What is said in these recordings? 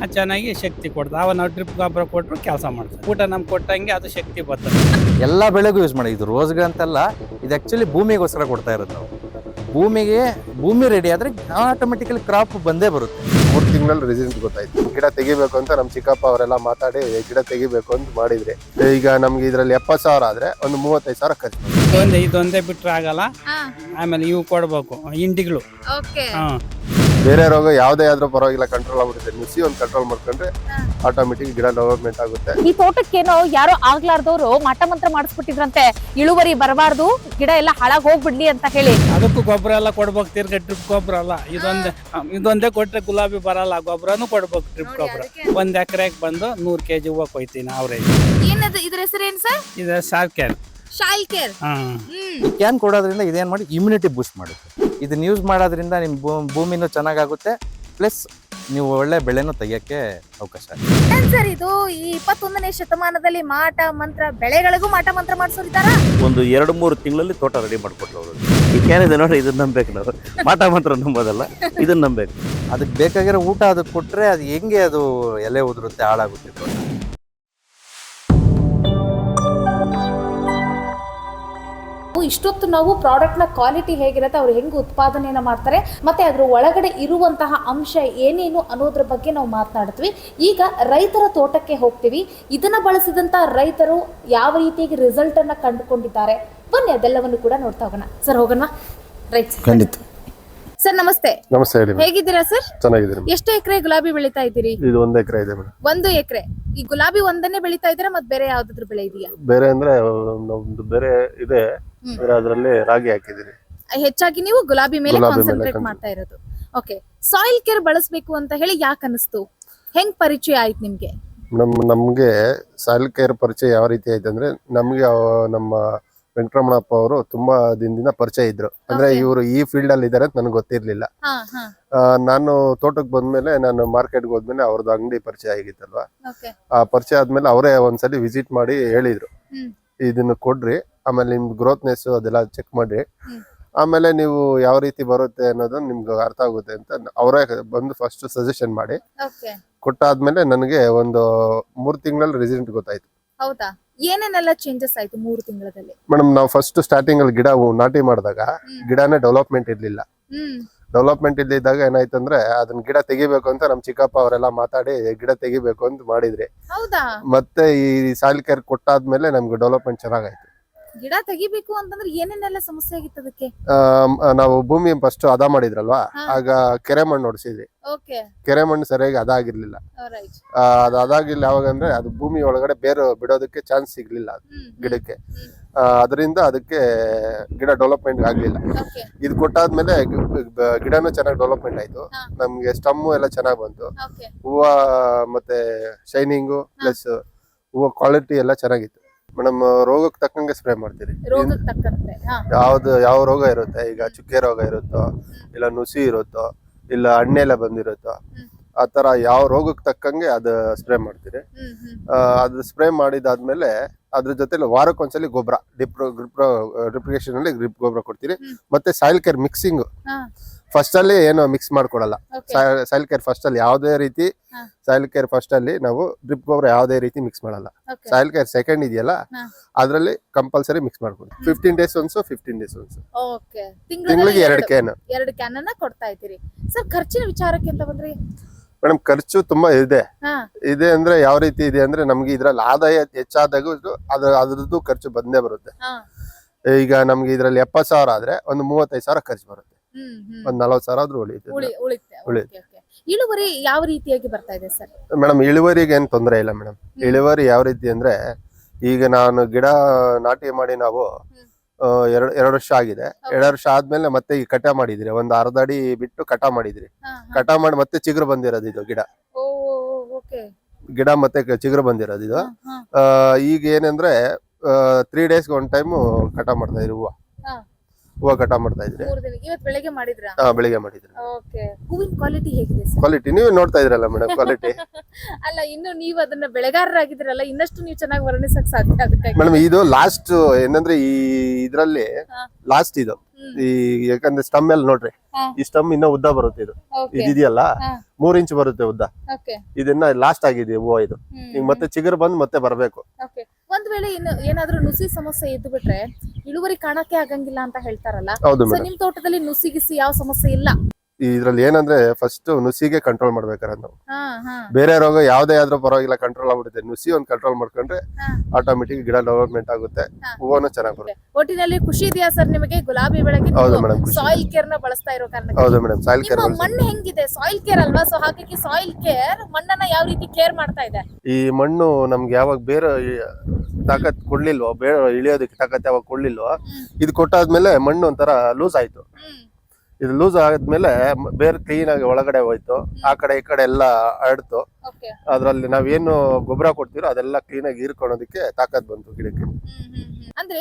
ಅದು ಚೆನ್ನಾಗಿ ಶಕ್ತಿ ಕೊಡ್ತದೆ. ಅವ ನಾವು ಡ್ರಿಪ್ ಗೊಬ್ಬರ ಕೊಟ್ಟರು ಕೆಲಸ ಮಾಡ್ತದೆ. ಊಟ ನಮ್ಗೆ ಕೊಟ್ಟಂಗೆ ಅದು ಶಕ್ತಿ ಬರ್ತದೆ. ಎಲ್ಲ ಬೆಳೆಗೂ ಯೂಸ್ ಮಾಡಿ. ಇದು ರೋಸ್ಗೆ ಅಂತಲ್ಲ, ಇದು ಆ್ಯಕ್ಚುಲಿ ಭೂಮಿಗೋಸ್ಕರ ಕೊಡ್ತಾ ಇರೋದು ನಾವು. ಭೂಮಿ ರೆಡಿ ಆದರೆ ಆಟೋಮೆಟಿಕಲಿ ಕ್ರಾಪ್ ಬಂದೇ ಬರುತ್ತೆ. 3 ತಿಂಗಳಲ್ಲಿ ರಿಸಲ್ಟ್ ಗೊತ್ತಾಯ್ತು. ಗಿಡ ತೆಗಿಬೇಕು ಅಂತ ನಮ್ಮ ಚಿಕ್ಕಪ್ಪ ಅವರೆಲ್ಲ ಮಾತಾಡಿ ಗಿಡ ತೆಗಿಬೇಕು ಅಂತ ಮಾಡಿದ್ರೆ, ಈಗ ನಮ್ಗೆ ಇದ್ರಲ್ಲಿ 70,000 ಆದ್ರೆ ಒಂದು 35,000 ಖರ್ಚು. ಇದೊಂದೇ ಬಿಟ್ರೆ ಆಗಲ್ಲ. ಆಮೇಲೆ ಇವು ಕೊಡ್ಬೇಕು, ಇಂಡಿಗಳು. ಬೇರೆ ರೋಗ ಯಾವುದೇ ಆದ್ರೂ ಪರವಾಗಿಲ್ಲ, ಕಂಟ್ರೋಲ್ ಆಗ್ಬಿಡುತ್ತೆ. ನುಸಿ ಒಂದು ಕಂಟ್ರೋಲ್ ಮಾಡ್ಕೊಂಡ್ರೆ ಆಟೋಮೆಟಿಕ್ ಗಿಡ ಡೆವಲಪ್ಮೆಂಟ್ ಆಗುತ್ತೆ. ಈ ತೋಟಕ್ಕೇನೋ ಯಾರೋ ಆಗ್ಲಾರ್ದವ್ರು ಮಾಟ ಮಂತ್ರ ಮಾಡಿಸ್ಬಿಟ್ಟಿದ್ರಂತೆ, ಇಳುವರಿ ಬರಬಾರ್ದು, ಗಿಡ ಎಲ್ಲ ಹಾಳಾಗ್ ಹೋಗ್ಬಿಡ್ಲಿ ಅಂತ ಹೇಳಿ. ಅದಕ್ಕೂ ಗೊಬ್ಬರ ಎಲ್ಲ ಕೊಡ್ಬೇಕು, ತಿರ್ಗ ಡ್ರಿಪ್ ಗೊಬ್ಬರ ಅಲ್ಲ. ಇದೊಂದೇ ಕೊಟ್ರೆ ಗುಲಾಬಿ ಬರಲ್ಲ, ಗೊಬ್ಬರನು ಕೊಡ್ಬೇಕು. ಡ್ರಿಪ್ ಗೊಬ್ಬರ 1 ಎಕರೆಗೆ ಬಂದು 100 kg ಹೂವು ಕೊಯ್ತೀನಿ ಅವರೇಜ್. ಏನದು ಇದ್ರ ಹೆಸರೇನು ಸರ್? ಇದು ಸಾರ್ಕೇರ್. ಶಾಲ್ಕೇರ್. ಕ್ಯಾನ್ ಕೊಡೋದ್ರಿಂದ ಇದೇನ್ ಮಾಡಿ ಇಮ್ಯುನಿಟಿ ಬೂಸ್ಟ್ ಮಾಡುತ್ತೆ. ಇದನ್ನ ಯೂಸ್ ಮಾಡೋದ್ರಿಂದ ನಿಮ್ಮ ಭೂಮಿನೂ ಚೆನ್ನಾಗಾಗುತ್ತೆ, ಪ್ಲಸ್ ನೀವು ಒಳ್ಳೆ ಬೆಳೆನೂ ತೆಗಿಯಕ್ಕೆ ಅವಕಾಶ ಆಗುತ್ತೆ. ಸರ್, ಇದು ಈ 21ನೇ ಶತಮಾನದಲ್ಲಿ ಮಾಟ ಮಂತ್ರ, ಬೆಳೆಗಳಿಗೂ ಮಾಟ ಮಂತ್ರ ಮಾಡಿಸೋರಿದ್ದಾರ. ಒಂದು 2-3 ತಿಂಗಳಲ್ಲಿ ತೋಟ ರೆಡಿ ಮಾಡ್ಕೊಟ್ರು ಅವರು. ಈ ಕ್ಯಾನ್ ಇದೆ ನೋಡಿ, ಇದನ್ನ ನಂಬೇಕು ನಾವು. ಮಾಟ ಮಂತ್ರ ನಂಬೋದಲ್ಲ, ಇದನ್ನ ನಂಬೇಕು. ಅದಕ್ಕೆ ಬೇಕಾಗಿರೋ ಊಟ ಅದಕ್ಕೆ ಕೊಟ್ರೆ ಅದು ಹೆಂಗೆ ಅದು ಎಲೆ ಉದುರುತ್ತೆ, ಹಾಳಾಗುತ್ತೆ ತೋಟ. ಇಷ್ಟೊತ್ತು ನಾವು ಪ್ರಾಡಕ್ಟ್ ನ ಕ್ವಾಲಿಟಿ ಹೇಗಿರುತ್ತೆ, ಅವ್ರು ಹೆಂಗೆ ಉತ್ಪಾದನೆಯನ್ನ ಮಾಡ್ತಾರೆ, ಮತ್ತೆ ಅದ್ರ ಒಳಗಡೆ ಇರುವಂತಹ ಅಂಶ ಏನೇನು ಅನ್ನೋದ್ರ ಬಗ್ಗೆ ನಾವು ಮಾತನಾಡ್ತೀವಿ. ಈಗ ರೈತರ ತೋಟಕ್ಕೆ ಹೋಗ್ತೀವಿ. ಇದನ್ನ ಬಳಸಿದಂತ ರೈತರು ಯಾವ ರೀತಿಯಾಗಿ ರಿಸಲ್ಟ್ ಅನ್ನ ಕಂಡುಕೊಂಡಿದ್ದಾರೆ, ಬನ್ನಿ ಅದೆಲ್ಲವನ್ನು ಕೂಡ ನೋಡ್ತಾ ಹೋಗೋಣ. ಸರ್, ಹೋಗೋಣ. ರೈಟ್, ಖಂಡಿತ. ಸರ್ ನಮಸ್ತೆ. ನಮಸ್ತೆ, ಹೇಳಿ. ಹೇಗಿದ್ದೀರಾ ಸರ್? ಚೆನ್ನಾಗಿದ್ದೀನಿ. ಎಷ್ಟು ಎಕರೆ ಗುಲಾಬಿ ಬೆಳೀತಾ ಇದ್ದೀರಿ? ಇದು 1 ಎಕರೆ ಇದೆ ಮೇಡಮ್. 1 ಎಕರೆ. ಈ ಗುಲಾಬಿ ಒಂದನ್ನೇ ಬೆಳೀತಾ ಇದ್ದೀರಾ, ಮತ್ತೆ ಬೇರೆ ಯಾವ್ದಾದ್ರು ಬೆಳೆ ಇದೆಯಾ? ಬೇರೆ ಅಂದ್ರೆ ನಮ್ದು ಬೇರೆ ಇದೆ, ಅದರಲ್ಲಿ ರಾಗಿ ಹಾಕಿದೀನಿ. ಹೆಚ್ಚಾಗಿ ನೀವು ಗುಲಾಬಿ ಮೇಲೆ ಕಾನ್ಸಂಟ್ರೇಟ್ ಮಾಡ್ತಾ ಇರೋದು. ಓಕೆ, ಸಾಯಿಲ್ ಕೇರ್ ಬಳಸಬೇಕು ಅಂತ ಹೇಳಿ ಯಾಕೆ ಅನಿಸ್ತು? ಹೆಂಗ್ ಪರಿಚಯ ಆಯ್ತು ನಿಮ್ಗೆ? ನಮ್ಗೆ ಸಾಯಿಲ್ ಕೇರ್ ಪರಿಚಯ ಯಾವ ರೀತಿ ಆಯ್ತು ಅಂದ್ರೆ, ನಮ್ಗೆ ನಮ್ಮ ವೆಂಕಟರಮಣಪ್ಪ ಅವರು ತುಂಬಾ ದಿನದಿಂದ ಪರಿಚಯ ಇದ್ರು. ಅಂದ್ರೆ ಇವರು ಈ ಫೀಲ್ಡ್ ಅಲ್ಲಿ ಇದಾರೆ ಅಂತ ನನಗೆ ಗೊತ್ತಿರ್ಲಿಲ್ಲ. ನಾನು ತೋಟಕ್ಕೆ ಬಂದ್ಮೇಲೆ, ನಾನು ಮಾರ್ಕೆಟ್ಗೆ ಹೋದ್ಮೇಲೆ ಅವ್ರದ್ದು ಅಂಗಡಿ ಪರಿಚಯ ಆಗಿತ್ತಲ್ವಾ. ಆ ಪರಿಚಯ ಆದ್ಮೇಲೆ ಅವರೇ ಒಂದ್ಸಲಿ ವಿಸಿಟ್ ಮಾಡಿ ಹೇಳಿದ್ರು, ಇದನ್ನ ಕೊಡ್ರಿ, ಆಮೇಲೆ ನಿಮ್ದು ಗ್ರೋತ್ನೆಸ್ ಅದೆಲ್ಲ ಚೆಕ್ ಮಾಡ್ರಿ, ಆಮೇಲೆ ನೀವು ಯಾವ ರೀತಿ ಬರುತ್ತೆ ಅನ್ನೋದನ್ನ ನಿಮ್ಗೆ ಅರ್ಥ ಆಗುತ್ತೆ ಅಂತ ಅವರೇ ಬಂದು ಫಸ್ಟ್ ಸಜೆಷನ್ ಮಾಡಿ ಕೊಟ್ಟಾದ್ಮೇಲೆ ನನಗೆ ಒಂದು 3 ತಿಂಗಳಲ್ಲಿ ರಿಸಲ್ಟ್ ಗೊತ್ತಾಯ್ತು. ಹೌದಾ? ಏನೇನೆಲ್ಲ ಚೇಂಜಸ್ ಆಯ್ತು 3 ತಿಂಗಳಲ್ಲಿ? ಮೇಡಮ್, ನಾವು ಫಸ್ಟ್ ಸ್ಟಾರ್ಟಿಂಗ್ ಅಲ್ಲಿ ಗಿಡ ನಾಟಿ ಮಾಡಿದಾಗ ಗಿಡನೇ ಡೆವಲಪ್ಮೆಂಟ್ ಇರ್ಲಿಲ್ಲ. ಡೆವಲಪ್ಮೆಂಟ್ ಇದ್ದಾಗ ಏನಾಯ್ತು ಅಂದ್ರೆ, ಅದನ್ನ ಗಿಡ ತೆಗಿಬೇಕು ಅಂತ ನಮ್ ಚಿಕ್ಕಪ್ಪ ಅವರೆಲ್ಲ ಮಾತಾಡಿ ಗಿಡ ತೆಗಿಬೇಕು ಅಂತ ಮಾಡಿದ್ರಿ. ಮತ್ತೆ ಈ ಸಾಯಿಲ್ ಕೇರ್ ಕೊಟ್ಟಾದ್ಮೇಲೆ ನಮ್ಗೆ ಡೆವಲಪ್ಮೆಂಟ್ ಚೆನ್ನಾಗಾಯ್ತು. ಗಿಡ ತೆಗಿಬೇಕು ಅಂತಂದ್ರೆ ಏನೇನೆಲ್ಲ ಸಮಸ್ಯೆ ಆಗಿತ್ತು ಅದಕ್ಕೆ? ನಾವು ಭೂಮಿ ಫಸ್ಟ್ ಹದ ಮಾಡಿದ್ರಲ್ವಾ, ಆಗ ಕೆರೆ ಮಣ್ಣು ಹೊಡ್ಸಿದ್ವಿ. ಕೆರೆ ಮಣ್ಣು ಸರಿಯಾಗಿ ಅದಾಗಿರ್ಲಿಲ್ಲ. ಅದು ಅದಾಗಿಲ್ಲ ಯಾವಾಗ ಅಂದ್ರೆ, ಅದು ಭೂಮಿ ಒಳಗಡೆ ಬೇರು ಬಿಡೋದಕ್ಕೆ ಚಾನ್ಸ್ ಸಿಗ್ಲಿಲ್ಲ ಗಿಡಕ್ಕೆ. ಅದರಿಂದ ಅದಕ್ಕೆ ಗಿಡ ಡೆವಲಪ್ಮೆಂಟ್ ಆಗ್ಲಿಲ್ಲ. ಇದು ಕೊಟ್ಟಾದ್ಮೇಲೆ ಗಿಡನೂ ಚೆನ್ನಾಗಿ ಡೆವಲಪ್ಮೆಂಟ್ ಆಯ್ತು. ನಮ್ಗೆ ಸ್ಟಮ್ಮು ಎಲ್ಲ ಚೆನ್ನಾಗ್ ಬಂತು. ಹೂವ ಮತ್ತೆ ಶೈನಿಂಗು ಪ್ಲಸ್ ಹೂವ ಕ್ವಾಲಿಟಿ ಎಲ್ಲ ಚೆನ್ನಾಗಿತ್ತು. ಮೇಡಮ್, ರೋಗಕ್ಕೆ ತಕ್ಕಂಗೆ ಸ್ಪ್ರೇ ಮಾಡ್ತೀರಿ. ಯಾವ ರೋಗ ಇರುತ್ತೆ, ಈಗ ಚುಕ್ಕೆ ರೋಗ ಇರುತ್ತೋ, ಇಲ್ಲ ನುಸಿ ಇರುತ್ತೋ, ಇಲ್ಲ ಹಣ್ಣೆಲ್ಲ ಬಂದಿರುತ್ತೋ, ಆ ತರ ಯಾವ ರೋಗಕ್ಕೆ ತಕ್ಕಂಗೆ ಅದು ಸ್ಪ್ರೇ ಮಾಡ್ತೀರಿ. ಅದು ಸ್ಪ್ರೇ ಮಾಡಿದಾದ್ಮೇಲೆ ಅದ್ರ ಜೊತೆ ವಾರಕ್ಕೊಂದ್ಸಲಿ ಗೊಬ್ಬರ ಡ್ರಿಪ್ರಿಗೇಷನ್ ಅಲ್ಲಿ ಡ್ರಿಪ್ ಗೊಬ್ಬರ ಕೊಡ್ತೀರಿ. ಮತ್ತೆ ಸಾಯಿಲ್ ಕೇರ್ ಮಿಕ್ಸಿಂಗ್ ಫಸ್ಟ್ ಅಲ್ಲಿ ಏನು ಮಿಕ್ಸ್ ಮಾಡ್ಕೊಡಲ್ಲ. ಸಾಯಿಲ್ ಕೇರ್ ಫಸ್ಟ್ ಅಲ್ಲಿ ಯಾವುದೇ ರೀತಿ ಸಾಯಿಲ್ ಕೇರ್ ಫಸ್ಟ್ ಅಲ್ಲಿ ನಾವು ಡ್ರಿಪ್ ಗೊಬ್ಬರ ಯಾವುದೇ ರೀತಿ ಮಿಕ್ಸ್ ಮಾಡಲ್ಲ. ಸಾಯಿಲ್ ಕೇರ್ ಸೆಕೆಂಡ್ ಇದೆಯಲ್ಲ, ಅದ್ರಲ್ಲಿ ಕಂಪಲ್ಸರಿ ಮಿಕ್ಸ್ ಮಾಡ್ಕೊಂಡು 15 ಡೇಸ್ ಒನ್ಸು. ತಿಂಗಳಿಗೆ 2 ಕ್ಯಾನ್ ಕೊಡ್ತಾ ಇದ್ದೀರಿ. ಸರ್, ಖರ್ಚಿನ ವಿಚಾರಕ್ಕೆ ಅಂತ ಬಂದ್ರೆ ಮೇಡಮ್, ಖರ್ಚು ತುಂಬಾ ಇದೆ ಅಂದ್ರೆ ಯಾವ ರೀತಿ ಇದೆ ಅಂದ್ರೆ, ನಮ್ಗೆ ಇದ್ರಲ್ಲಿ ಆದಾಯ ಹೆಚ್ಚಾದಾಗ ಅದ್ರದ್ದು ಖರ್ಚು ಬಂದೇ ಬರುತ್ತೆ. ಈಗ ನಮ್ಗೆ ಇದ್ರಲ್ಲಿ 70,000 ಆದ್ರೆ ಒಂದು 35,000 ಖರ್ಚು ಬರುತ್ತೆ. ಒಂದ್ 40,000 ಆದ್ರೂ ಉಳಿಯುತ್ತೆ. ಇಳುವರಿ ಯಾವ ರೀತಿಯಾಗಿ ಬರ್ತಾ ಇದೆ ಸರ್? ಮೇಡಮ್, ಇಳುವರಿಗೆ ಏನ್ ತೊಂದರೆ ಇಲ್ಲ ಮೇಡಮ್. ಇಳುವರಿ ಯಾವ ರೀತಿ ಅಂದ್ರೆ, ಈಗ ನಾನು ಗಿಡ ನಾಟಿ ಮಾಡಿ ನಾವು 2 ವರ್ಷ ಆಗಿದೆ. 2 ವರ್ಷ ಆದ್ಮೇಲೆ ಮತ್ತೆ ಈಗ ಕಟ ಮಾಡಿದ್ರಿ, ಒಂದ್ ಅರ್ಧ ಅಡಿ ಬಿಟ್ಟು ಕಟ ಮಾಡಿದ್ರಿ. ಕಟ ಮಾಡಿ ಮತ್ತೆ ಚಿಗುರು ಬಂದಿರೋದು ಇದು ಗಿಡ ಮತ್ತೆ ಚಿಗುರು ಬಂದಿರೋದು ಇದು. ಈಗ ಏನಂದ್ರೆ 3 ಡೇಸ್ಗೆ 1 ಟೈಮ್ ಕಟ ಮಾಡ್ತಾ ಇದ್ರಿ ಹೂವು. ಹೂವು ಕಟಾವ್ ಮಾಡ್ತಾ ಇದ್ದೀನಿ. 3 ದಿನ ಇವತ್ತು ಬೆಳಗ್ಗೆ ಮಾಡಿದ್ರಾ? ಬೆಳಿಗ್ಗೆ ಮಾಡಿದ್ದೀನಿ. ಓಕೆ. ಹೂವಿನ ಕ್ವಾಲಿಟಿ ಹೇಗಿದೆ ಸರ್? ಕ್ವಾಲಿಟಿ ನೀವು ನೋಡ್ತಾ ಇದ್ರಲ್ಲ ಮೇಡಮ್, ಕ್ವಾಲಿಟಿ. ಅಲ್ಲ, ಇನ್ನು ನೀವು ಅದನ್ನ ಬೆಳೆಗಾರರಾಗಿದ್ರಲ್ಲ, ಇನ್ನಷ್ಟು ನೀವು ಚೆನ್ನಾಗಿ ವರ್ಣಿಸಕ್ ಸಾಧ್ಯ. ಅದಕ್ಕಾಗಿ ಮೇಡಮ್ ಇದು ಲಾಸ್ಟ್ ಏನಂದ್ರೆ ಈ ಇದ್ರಲ್ಲಿ ಲಾಸ್ಟ್ ಇದು ಈ ಯಾಕಂದ್ರೆ ಸ್ಟಮ್ ಎಲ್ಲ ನೋಡ್ರಿ, ಈ ಸ್ಟಮ್ ಇನ್ನ ಉದ್ದ ಬರುತ್ತೆ. ಇದು ಇದೆಯಲ್ಲ 3 ಇಂಚ್ ಬರುತ್ತೆ ಉದ್ದ. ಇದನ್ನ ಲಾಸ್ಟ್ ಆಗಿದೆ ಹೂವು. ಇದು ಈಗ ಮತ್ತೆ ಚಿಗುರು ಬಂದ್ ಮತ್ತೆ ಬರ್ಬೇಕು. ಒಂದ್ ವೇಳೆ ಇನ್ನು ಏನಾದ್ರೂ ನುಸಿ ಸಮಸ್ಯೆ ಇದ್ದು ಬಿಟ್ರೆ ಇಳುವರಿ ಕಾಣಕ್ಕೆ ಆಗಂಗಿಲ್ಲ ಅಂತ ಹೇಳ್ತಾರಲ್ಲ. ಹೌದು ಸೊ ಮೇಡಮ್. ನಿಮ್ ತೋಟದಲ್ಲಿ ನುಸಿ ಗಿಸಿ ಯಾವ ಸಮಸ್ಯೆ ಇಲ್ಲ? ಇದ್ರಲ್ಲಿ ಏನಂದ್ರೆ ಫಸ್ಟ್ ನುಸಿಗೆ ಕಂಟ್ರೋಲ್ ಮಾಡ್ಬೇಕಾರೆ ನಾವು. ಹಾ ಹಾ ಬೇರೆ ರೋಗ ಯಾವ್ದೇ ಆದ್ರೂ ಪರವಾಗಿಲ್ಲ, ಕಂಟ್ರೋಲ್ ಆಗ್ಬಿಡುತ್ತೆ. ನುಸಿ ಒಂದ್ ಕಂಟ್ರೋಲ್ ಮಾಡ್ಕೊಂಡ್ರೆ ಆಟೋಮೆಟಿಕ್ ಗಿಡ ಡೆವಲಪ್ಮೆಂಟ್ ಆಗುತ್ತೆ, ಹೂವನು ಚೆನ್ನಾಗಿ ಬರುತ್ತೆ. ಒಟ್ಟಿನಲ್ಲಿ ಖುಷಿ ಇದೆಯಾ ಸರ್ ನಿಮಗೆ ಗುಲಾಬಿ ಬೆಳೆಗೆ? ಹೌದು ಮೇಡಮ್, ಖುಷಿ. ಸಾಯಿಲ್ ಕೇರ್ ನ ಬಳಸ್ತಾ ಇರೋ ಕಾರಣ. ಹೌದು ಮೇಡಮ್, ಸಾಯಿಲ್ ಕೇರ್. ನಿಮ್ಮ ಮಣ್ಣು ಹೆಂಗಿದೆ? ಸಾಯಿಲ್ ಕೇರ್ ಅಲ್ವಾ? ಸೊ ಹಾಗಾಗಿ ಸಾಯಿಲ್ ಕೇರ್ ಮಣ್ಣನ್ನ ಯಾವ ರೀತಿ ಕೇರ್ ಮಾಡ್ತಾ ಇದೆ? ಈ ಮಣ್ಣು ನಮ್ಗೆ ಯಾವಾಗ ಬೇರೆ ತಾಕತ್ ಕೊಡ್ಲಿಲ್ವೋ, ಬೇರೆ ಇಳಿಯೋದಕ್ಕೆ ತಾಕತ್ ಯಾವಾಗ ಕೊಡ್ಲಿಲ್ವೋ, ಇದು ಕೊಟ್ಟಾದ್ಮೇಲೆ ಮಣ್ಣು ಒಂಥರ ಲೂಸ್ ಆಯ್ತು. ಇದು ಲೂಸ್ ಆದ್ಮೇಲೆ ಬೇರೆ ಕ್ಲೀನ್ ಆಗಿ ಒಳಗಡೆ ಹೋಯ್ತು, ಆ ಕಡೆ ಈ ಕಡೆ ಎಲ್ಲ ಹರಡ್ತು. ಅದ್ರಲ್ಲಿ ನಾವೇನು ಗೊಬ್ಬರ ಕೊಡ್ತೀರೋ ಅದೆಲ್ಲ ಕ್ಲೀನ್ ಆಗಿ ಹೀರ್ಕೊಳೋದಕ್ಕೆ ತಾಕತ್ ಬಂತು ಗಿಡಕ್ಕೆ. ಅಂದ್ರೆ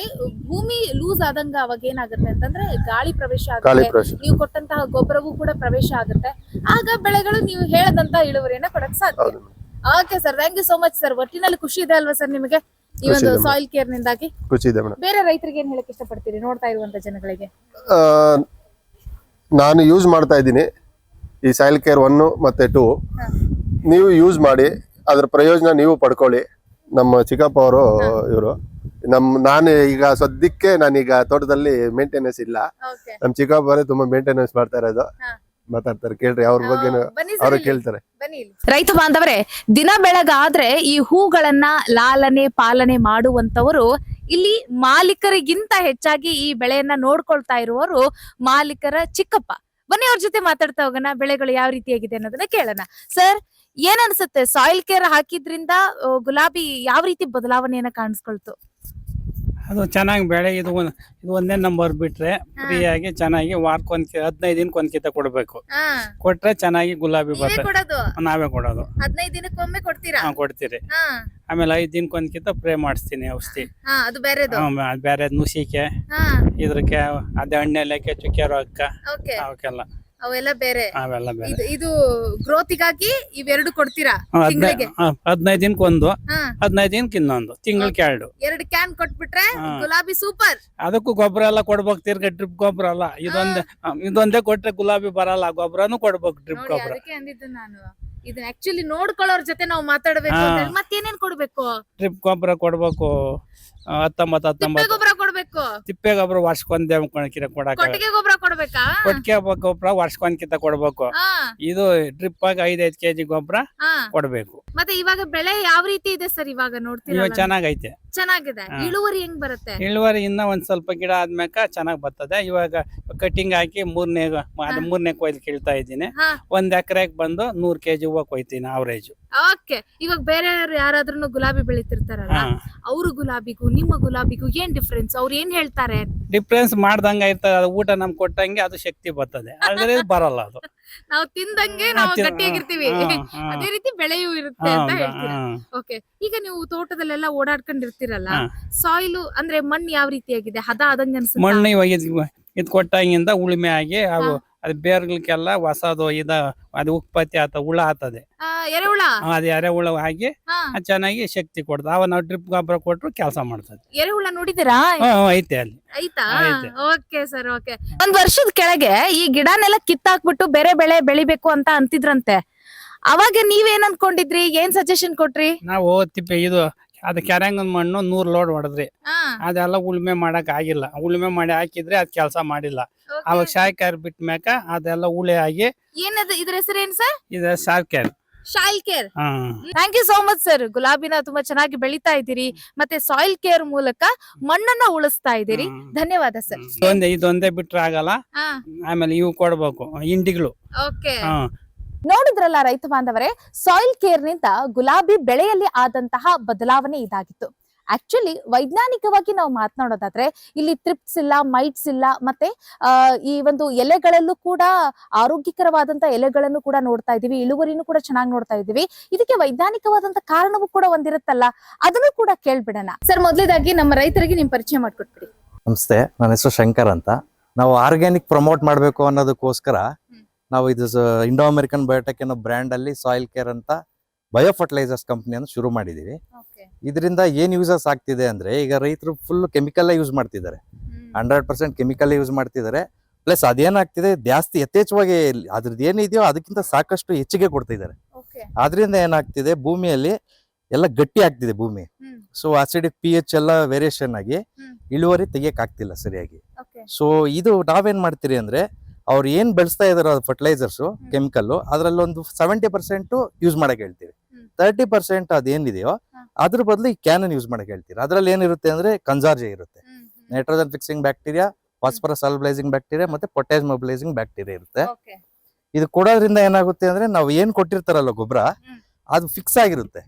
ಭೂಮಿ ಲೂಸ್ ಆದಂಗ ಅವಾಗ ಏನಾಗುತ್ತೆ ಅಂತಂದ್ರೆ ಗಾಳಿ ಪ್ರವೇಶ ಗಾಳಿ ಆಗುತ್ತೆ, ಪ್ರವೇಶ. ನೀವು ಕೊಟ್ಟಂತಹ ಗೊಬ್ಬರವೂ ಕೂಡ ಪ್ರವೇಶ ಆಗುತ್ತೆ. ಆಗ ಬೆಳೆಗಳು ನೀವು ಹೇಳದಂತ ಇಳುವರಿಯನ್ನ ಕೊಡಕ್ ಸಾಧ್ಯ. ಹೌದು madam. Okay sir, thank you so much sir. ಒಟ್ಟಿನಲ್ಲಿ ಖುಷಿ ಇದೆ ಅಲ್ವಾ ಸರ್ ನಿಮಗೆ ಈ ಒಂದು ಸಾಯಿಲ್ ಕೇರ್ ನಿಂದಾಗಿ? ಖುಷಿ ಇದೆ ಮೇಡಮ್. ಬೇರೆ ರೈತರಿಗೆ ಏನ್ ಹೇಳಕ್ ಇಷ್ಟಪಡ್ತೀರಿ ನೋಡ್ತಾ ಇರುವಂತ ಜನಗಳಿಗೆ? ನಾನು ಯೂಸ್ ಮಾಡ್ತಾ ಇದ್ದೀನಿ ಈ ಸಾಯಿಲ್ ಕೇರ್ 1 ಮತ್ತೆ 2. ನೀವು ಯೂಸ್ ಮಾಡಿ, ಅದ್ರ ಪ್ರಯೋಜನ ನೀವು ಪಡ್ಕೊಳ್ಳಿ. ನಮ್ಮ ಚಿಕ್ಕಪ್ಪ ಅವರು ಇವರು ನಾನು ಈಗ ಸದ್ಯಕ್ಕೆ ನಾನೀಗ ತೋಟದಲ್ಲಿ ಮೇಂಟೆನೆನ್ಸ್ ಇಲ್ಲ. ನಮ್ ಚಿಕ್ಕಪ್ಪ ಅವರೇ ತುಂಬಾ ಮೇಂಟೆನೆನ್ಸ್ ಮಾಡ್ತಾ ಇರೋದು. ಮಾತಾಡ್ತಾರೆ, ಕೇಳ್ರಿ ಅವ್ರ ಬಗ್ಗೆ, ಅವ್ರು ಕೇಳ್ತಾರೆ. ರೈತ ಬಾಂಧವರೇ, ದಿನ ಬೆಳಗಾದ್ರೆ ಈ ಹೂಗಳನ್ನ ಲಾಲನೆ ಪಾಲನೆ ಮಾಡುವಂತವರು ಇಲ್ಲಿ ಮಾಲೀಕರಿಗಿಂತ ಹೆಚ್ಚಾಗಿ ಈ ಬೆಳೆಯನ್ನ ನೋಡ್ಕೊಳ್ತಾ ಇರುವವರು ಮಾಲೀಕರ ಚಿಕ್ಕಪ್ಪ. ಬನ್ನಿ ಅವ್ರ ಜೊತೆ ಮಾತಾಡ್ತಾ ಹೋಗೋಣ, ಬೆಳೆಗಳು ಯಾವ ರೀತಿಯಾಗಿದೆ ಅನ್ನೋದನ್ನ ಕೇಳೋಣ. ಸರ್, ಏನ್ ಅನ್ಸುತ್ತೆ ಸಾಯಿಲ್ ಕೇರ್ ಹಾಕಿದ್ರಿಂದ ಗುಲಾಬಿ ಯಾವ ರೀತಿ ಬದಲಾವಣೆಯನ್ನ ಕಾಣಿಸ್ಕೊಳ್ತು? ಅದು ಚೆನ್ನಾಗಿ ಬೆಳೆ. ಇದು ಒಂದೇ ನಂಬರ್ ಬಿಟ್ರೆ ಫ್ರೀಯಾಗಿ ಚೆನ್ನಾಗಿ ವಾರಕ್ಕೊಂದ್ 15 ದಿನಕ್ಕೆ ಒಂದ್ ಕಿತ ಕೊಡ್ಬೇಕು. ಕೊಟ್ರೆ ಚೆನ್ನಾಗಿ ಗುಲಾಬಿ ಬರ್ತದೆ. ನಾವೇ ಕೊಡೋದು. 15 ದಿನಕ್ಕೊಮ್ಮೆ ಕೊಡ್ತೀರಾ? ಕೊಡ್ತೀರಿ. ಆಮೇಲೆ 5 ದಿನಕ್ಕೆ ಒಂದ್ ಕಿತ ಪ್ರೇ ಮಾಡಿಸ್ತೀನಿ ಔಷಧಿ. ಅದು ಬೇರೆದು? ಬೇರೆ ನುಸಿಕೆ, ಇದ್ರಕ್ಕೆ ಅದೇ ಹಣ್ಣೆಲ್ಲಕ್ಕೆ, ಚುಕ್ಕೆ ರೋಗಕ್ಕ, ಅವಕ್ಕೆಲ್ಲ ಅವೆಲ್ಲ ಬೇರೆ. ಅವೆಲ್ಲ ಬೇರೆ. ಇದು ಗ್ರೋತಿಗಾಗಿ ಇವೆರಡು ಕೊಡ್ತೀರಾ? 15 ದಿನಕ್ಕೆ ಒಂದು, 15 ದಿನಕ್ಕೆ ಇನ್ನೊಂದು, ತಿಂಗಳಿಗೆ 2 ಕ್ಯಾನ್ ಕೊಟ್ಬಿಟ್ರೆ ಗುಲಾಬಿ ಸೂಪರ್. ಅದಕ್ಕೂ ಗೊಬ್ಬರ ಎಲ್ಲ ಕೊಡ್ಬೇಕು, ತಿರ್ಗ ಡ್ರಿಪ್ ಗೊಬ್ಬರ ಅಲ್ಲ. ಇದೊಂದೇ ಕೊಟ್ರೆ ಗುಲಾಬಿ ಬರಲ್ಲ, ಗೊಬ್ಬರನು ಕೊಡ್ಬೇಕು, ಡ್ರಿಪ್ ಗೊಬ್ಬರ. ಅದಕ್ಕೆ ಅಂದಿದ್ದು ನಾನು, ಇದನ್ನ ಆಕ್ಚುಲಿ ನೋಡ್ಕೊಳ್ಳೋರ್ ಜೊತೆ ನಾವು ಮಾತಾಡ್ಬೇಕು. ಮತ್ತೇನೇನ್ ಕೊಡ್ಬೇಕು? ಡ್ರಿಪ್ ಗೊಬ್ಬರ ಕೊಡ್ಬೇಕು, 19 ಗೊಬ್ಬರ ಕೊಡ್ಬೇಕು, ತಿಪ್ಪೆ ಗೊಬ್ಬರ ವರ್ಷಕ್ಕೊಂದೇ ಕೊಡಕ, ಕೊಟ್ಟಿಗೆ ಗೊಬ್ಬರ ಕೊಡ್ಬೇಕಾ? ಕೊಟ್ಟಿಗೆ ಗೊಬ್ಬರ ವರ್ಷಕ್ಕೊಂದ್ಕಿಂತ ಕೊಡ್ಬೇಕು. ಇದು ಡ್ರಿಪ್ ಆಗಿ 5-5 kg ಗೊಬ್ಬರ ಕೊಡ್ಬೇಕು. ಮತ್ತೆ ಇವಾಗ ಬೆಳೆ ಯಾವ ರೀತಿ ಇದೆ ಸರ್ ಇವಾಗ ನೋಡ್ತೀರಾ? ಇವಾಗ ಚೆನ್ನಾಗೈತೆ, ಚೆನ್ನಾಗಿದೆ. ಇಳುವರಿ ಹೆಂಗ್ ಬರುತ್ತೆ? ಇಳುವರಿ ಇನ್ನ ಒಂದ್ ಸ್ವಲ್ಪ ಗಿಡ ಆದ್ಮೇಕ ಚೆನ್ನಾಗ್ ಬರ್ತದೆ. ಇವಾಗ ಕಟಿಂಗ್ ಹಾಕಿ 3ನೇ ಕೊಯ್ದು ಕೀಳ್ತಾ ಇದ್ದೀನಿ. 1 ಎಕರೆಗೆ ಬಂದು 100 kg ಹೂವು ಕೊಯ್ತೀನಿ ಅವರೇಜ್. ಓಕೆ. ಇವಾಗ ಬೇರೆ ಯಾರಾದ್ರೂ ಗುಲಾಬಿ ಬೆಳಿತಿರ್ತಾರಲ್ಲ, ಅವ್ರು ಗುಲಾಬಿಗೂ ನಿಮ್ಮ ಗುಲಾಬಿಗೂ ಏನ್ ಡಿಫ್ರೆನ್ಸ್? ಅವ್ರು ಏನ್ ಹೇಳ್ತಾರೆ? ಡಿಫ್ರೆನ್ಸ್ ಮಾಡ್ದಂಗ ಇರ್ತದೆ. ಅದು ಊಟ ನಮ್ಗೆ ಕೊಟ್ಟಂಗೆ ಅದು ಶಕ್ತಿ ಬರ್ತದೆ, ಆದ್ರೆ ಬರಲ್ಲ ಅದು. ನಾವು ತಿಂದಂಗೆ ನಾವು ಗಟ್ಟಿಯಾಗಿರ್ತೀವಿ, ಅದೇ ರೀತಿ ಬೆಳೆಯೂ ಇರುತ್ತೆ ಅಂತ ಹೇಳ್ತೀರಾ. ಓಕೆ. ಈಗ ನೀವು ತೋಟದಲ್ಲೆಲ್ಲ ಓಡಾಡ್ಕೊಂಡಿರ್ತೀರಲ್ಲ, ಸಾಯಿಲ್ ಅಂದ್ರೆ ಮಣ್ಣು ಯಾವ ರೀತಿಯಾಗಿದೆ? ಹದ ಆದಂಗ ಅನ್ಸುತ್ತೆ? ಮಣ್ಣು ಇವಾಗ ಇದ್ ಕೊಟ್ಟಂಗಿಂದ ಉಳುಮೆ ಆಗಿ ಅವು ಅದು ಬೇರ್ಗಳಿಗೆಲ್ಲ ಹೊಸದು ಅದು ಉತ್ಪತ್ತಿ ಆತ ಹುಳ ಆತದೆ, ಎರೆಹುಳ. ಅದು ಎರೆಹುಳ ಆಗಿ ಚೆನ್ನಾಗಿ ಶಕ್ತಿ ಕೊಡ್ತದೆ. ಅವ ನಾವು ಡ್ರಿಪ್ ಗೊಬ್ಬರ ಕೊಟ್ರು ಕೆಲಸ ಮಾಡ್ತದೆ. ಎರೆಹುಳ ನೋಡಿದಿರಾ? ಐತೆ ಅಲ್ಲಿ. ಆಯ್ತಾ? Okay sir, okay. ಒಂದ್ ವರ್ಷದ ಕೆಳಗೆ ಈ ಗಿಡನೆಲ್ಲ ಕಿತ್ತಾಕ್ಬಿಟ್ಟು ಬೇರೆ ಬೆಳೆ ಬೆಳಿಬೇಕು ಅಂತ ಅಂತಿದ್ರಂತೆ. ಅವಾಗ ನೀವೇನ್ ಅನ್ಕೊಂಡಿದ್ರಿ? ಏನ್ ಸಜೆಷನ್ ಕೊಟ್ರಿ? ನಾವು ತಿಪ್ಪೆ ಅದು ಕೆರೆಂಗನ್ ಮಣ್ಣು 100 ಲೋಡ್ ಹೊಡೆದ್ರಿ. ಅದೆಲ್ಲ ಉಳುಮೆ ಮಾಡಕ್ ಆಗಿಲ್ಲ. ಉಳುಮೆ ಮಾಡಿ ಹಾಕಿದ್ರೆ ಅದ್ ಕೆಲಸ ಮಾಡಿಲ್ಲ. ಅವಾಗ ಶಾಯ್ಕಾರ್ ಬಿಟ್ಟ ಮ್ಯಾಕ ಅದೆಲ್ಲ ಉಳೆ ಆಗಿ. ಏನದು ಇದ್ರ ಹೆಸರು? ಏನ್ ಸರ್ ಇದು? ಶಾಯ್ಕಾರ್. Soil care. Thank you so much sir. ಗುಲಾಬಿನ ತುಂಬಾ ಚೆನ್ನಾಗಿ ಬೆಳಿತಾ ಇದ್ದೀರಿ, ಮತ್ತೆ ಸಾಯಿಲ್ ಕೇರ್ ಮೂಲಕ ಮಣ್ಣನ್ನ ಉಳಿಸ್ತಾ ಇದ್ದೀರಿ. ಧನ್ಯವಾದ ಸರ್. ಇದೊಂದೇ ಬಿಟ್ರೆ ಆಗಲ್ಲ, ಆಮೇಲೆ ಇವು ಕೊಡ್ಬೇಕು, ಇಂಡಿಗಳು. ಓಕೆ. ನೋಡಿದ್ರಲ್ಲ ರೈತ ಬಾಂಧವರೇ, ಸಾಯಿಲ್ ಕೇರ್ ನಿಂದ ಗುಲಾಬಿ ಬೆಳೆಯಲ್ಲಿ ಆದಂತಹ ಬದಲಾವಣೆ ಇದಾಗಿತ್ತು. ಆಕ್ಚುಲಿ ವೈಜ್ಞಾನಿಕವಾಗಿ ನಾವು ಮಾತನಾಡೋದಾದ್ರೆ ಇಲ್ಲಿ ಥ್ರಿಪ್ಸ್ ಇಲ್ಲ, ಮೈಟ್ಸ್ ಇಲ್ಲ, ಮತ್ತೆ ಈ ಒಂದು ಎಲೆಗಳಲ್ಲೂ ಕೂಡ ಆರೋಗ್ಯಕರವಾದಂತ ಎಲೆಗಳನ್ನು ಕೂಡ ನೋಡ್ತಾ ಇದೀವಿ, ಇಳುವರಿನೂ ಕೂಡ ಚೆನ್ನಾಗಿ ನೋಡ್ತಾ ಇದೀವಿ. ಇದಕ್ಕೆ ವೈಜ್ಞಾನಿಕವಾದಂತ ಕಾರಣವೂ ಕೂಡ ಒಂದಿರುತ್ತಲ್ಲ, ಅದನ್ನು ಕೂಡ ಕೇಳ್ಬಿಡೋಣ. ಸರ್, ಮೊದಲೇದಾಗಿ ನಮ್ಮ ರೈತರಿಗೆ ನಿಮ್ ಪರಿಚಯ ಮಾಡ್ಕೊಟ್ಬಿಡಿ. ನಮಸ್ತೆ, ನನ್ನ ಹೆಸರು ಶಂಕರ್ ಅಂತ. ನಾವು ಆರ್ಗ್ಯಾನಿಕ್ ಪ್ರಮೋಟ್ ಮಾಡಬೇಕು ಅನ್ನೋದಕ್ಕೋಸ್ಕರ ನಾವು ಇದು ಇಂಡೋ ಅಮೆರಿಕನ್ ಬಯೋಟೆಕ್ ಅನ್ನೋ ಬ್ರ್ಯಾಂಡ್ ಅಲ್ಲಿ ಸಾಯಿಲ್ ಕೇರ್ ಅಂತ ಬಯೋ ಫರ್ಟಿಲೈಸರ್ಸ್ ಕಂಪ್ನಿಯನ್ನು ಶುರು ಮಾಡಿದೀವಿ. ಇದರಿಂದ ಏನ್ ಯೂಸಸ್ ಆಗ್ತಿದೆ ಅಂದ್ರೆ, ಈಗ ರೈತರು ಫುಲ್ ಕೆಮಿಕಲ್ ಯೂಸ್ ಮಾಡ್ತಿದ್ದಾರೆ, 100% ಕೆಮಿಕಲ್ ಯೂಸ್ ಮಾಡ್ತಿದ್ದಾರೆ. ಪ್ಲಸ್ ಅದೇನಾಗ್ತಿದೆ, ಜಾಸ್ತಿ ಯಥೇಚ್ಛವಾಗಿ ಅದ್ರದ್ದು ಏನಿದೆಯೋ ಅದಕ್ಕಿಂತ ಸಾಕಷ್ಟು ಹೆಚ್ಚಿಗೆ ಕೊಡ್ತಿದ್ದಾರೆ. ಆದ್ರಿಂದ ಏನಾಗ್ತಿದೆ, ಭೂಮಿಯಲ್ಲಿ ಎಲ್ಲ ಗಟ್ಟಿ ಆಗ್ತಿದೆ ಭೂಮಿ. ಸೊ ಅಸಿಡಿಕ್ pH ಎಲ್ಲ ವೇರಿಯೇಷನ್ ಆಗಿ ಇಳುವರಿ ತೆಗಿಯಕ್ ಆಗ್ತಿಲ್ಲ ಸರಿಯಾಗಿ. ಸೊ ಇದು ನಾವೇನ್ ಮಾಡ್ತೀರಿ ಅಂದ್ರೆ, ಅವ್ರು ಏನ್ ಬೆಳೆಸ್ತಾ ಇದಾರೋ ಫರ್ಟಿಲೈಸರ್ಸ್ ಕೆಮಿಕಲ್, ಅದ್ರಲ್ಲಿ ಒಂದು 70% ಯೂಸ್ ಮಾಡಕ್ ಹೇಳ್ತೀವಿ. 30% ಅದೇನಿದೆಯೋ ಅದ್ರ ಬದಲು ಈ ಕ್ಯಾನನ್ ಯೂಸ್ ಮಾಡಕ್ ಹೇಳ್ತೀವಿ. ಅದ್ರಲ್ಲಿ ಏನಿರುತ್ತೆ ಅಂದ್ರೆ ಕನ್ಸಾರ್ಜೆ ಇರುತ್ತೆ, nitrogen fixing bacteria, phosphorus solubilising bacteria ಮತ್ತೆ ಪೊಟ್ಯಾಶ್ ಮೊಬಿಲೈಸಿಂಗ್ ಬ್ಯಾಕ್ಟೀರಿಯಾ ಇರುತ್ತೆ. ಇದು ಕೊಡೋದ್ರಿಂದ ಏನಾಗುತ್ತೆ ಅಂದ್ರೆ, ನಾವು ಏನ್ ಕೊಟ್ಟಿರ್ತಾರಲ್ಲ ಗೊಬ್ಬರ, ಅದು ಫಿಕ್ಸ್ ಆಗಿರುತ್ತೆ.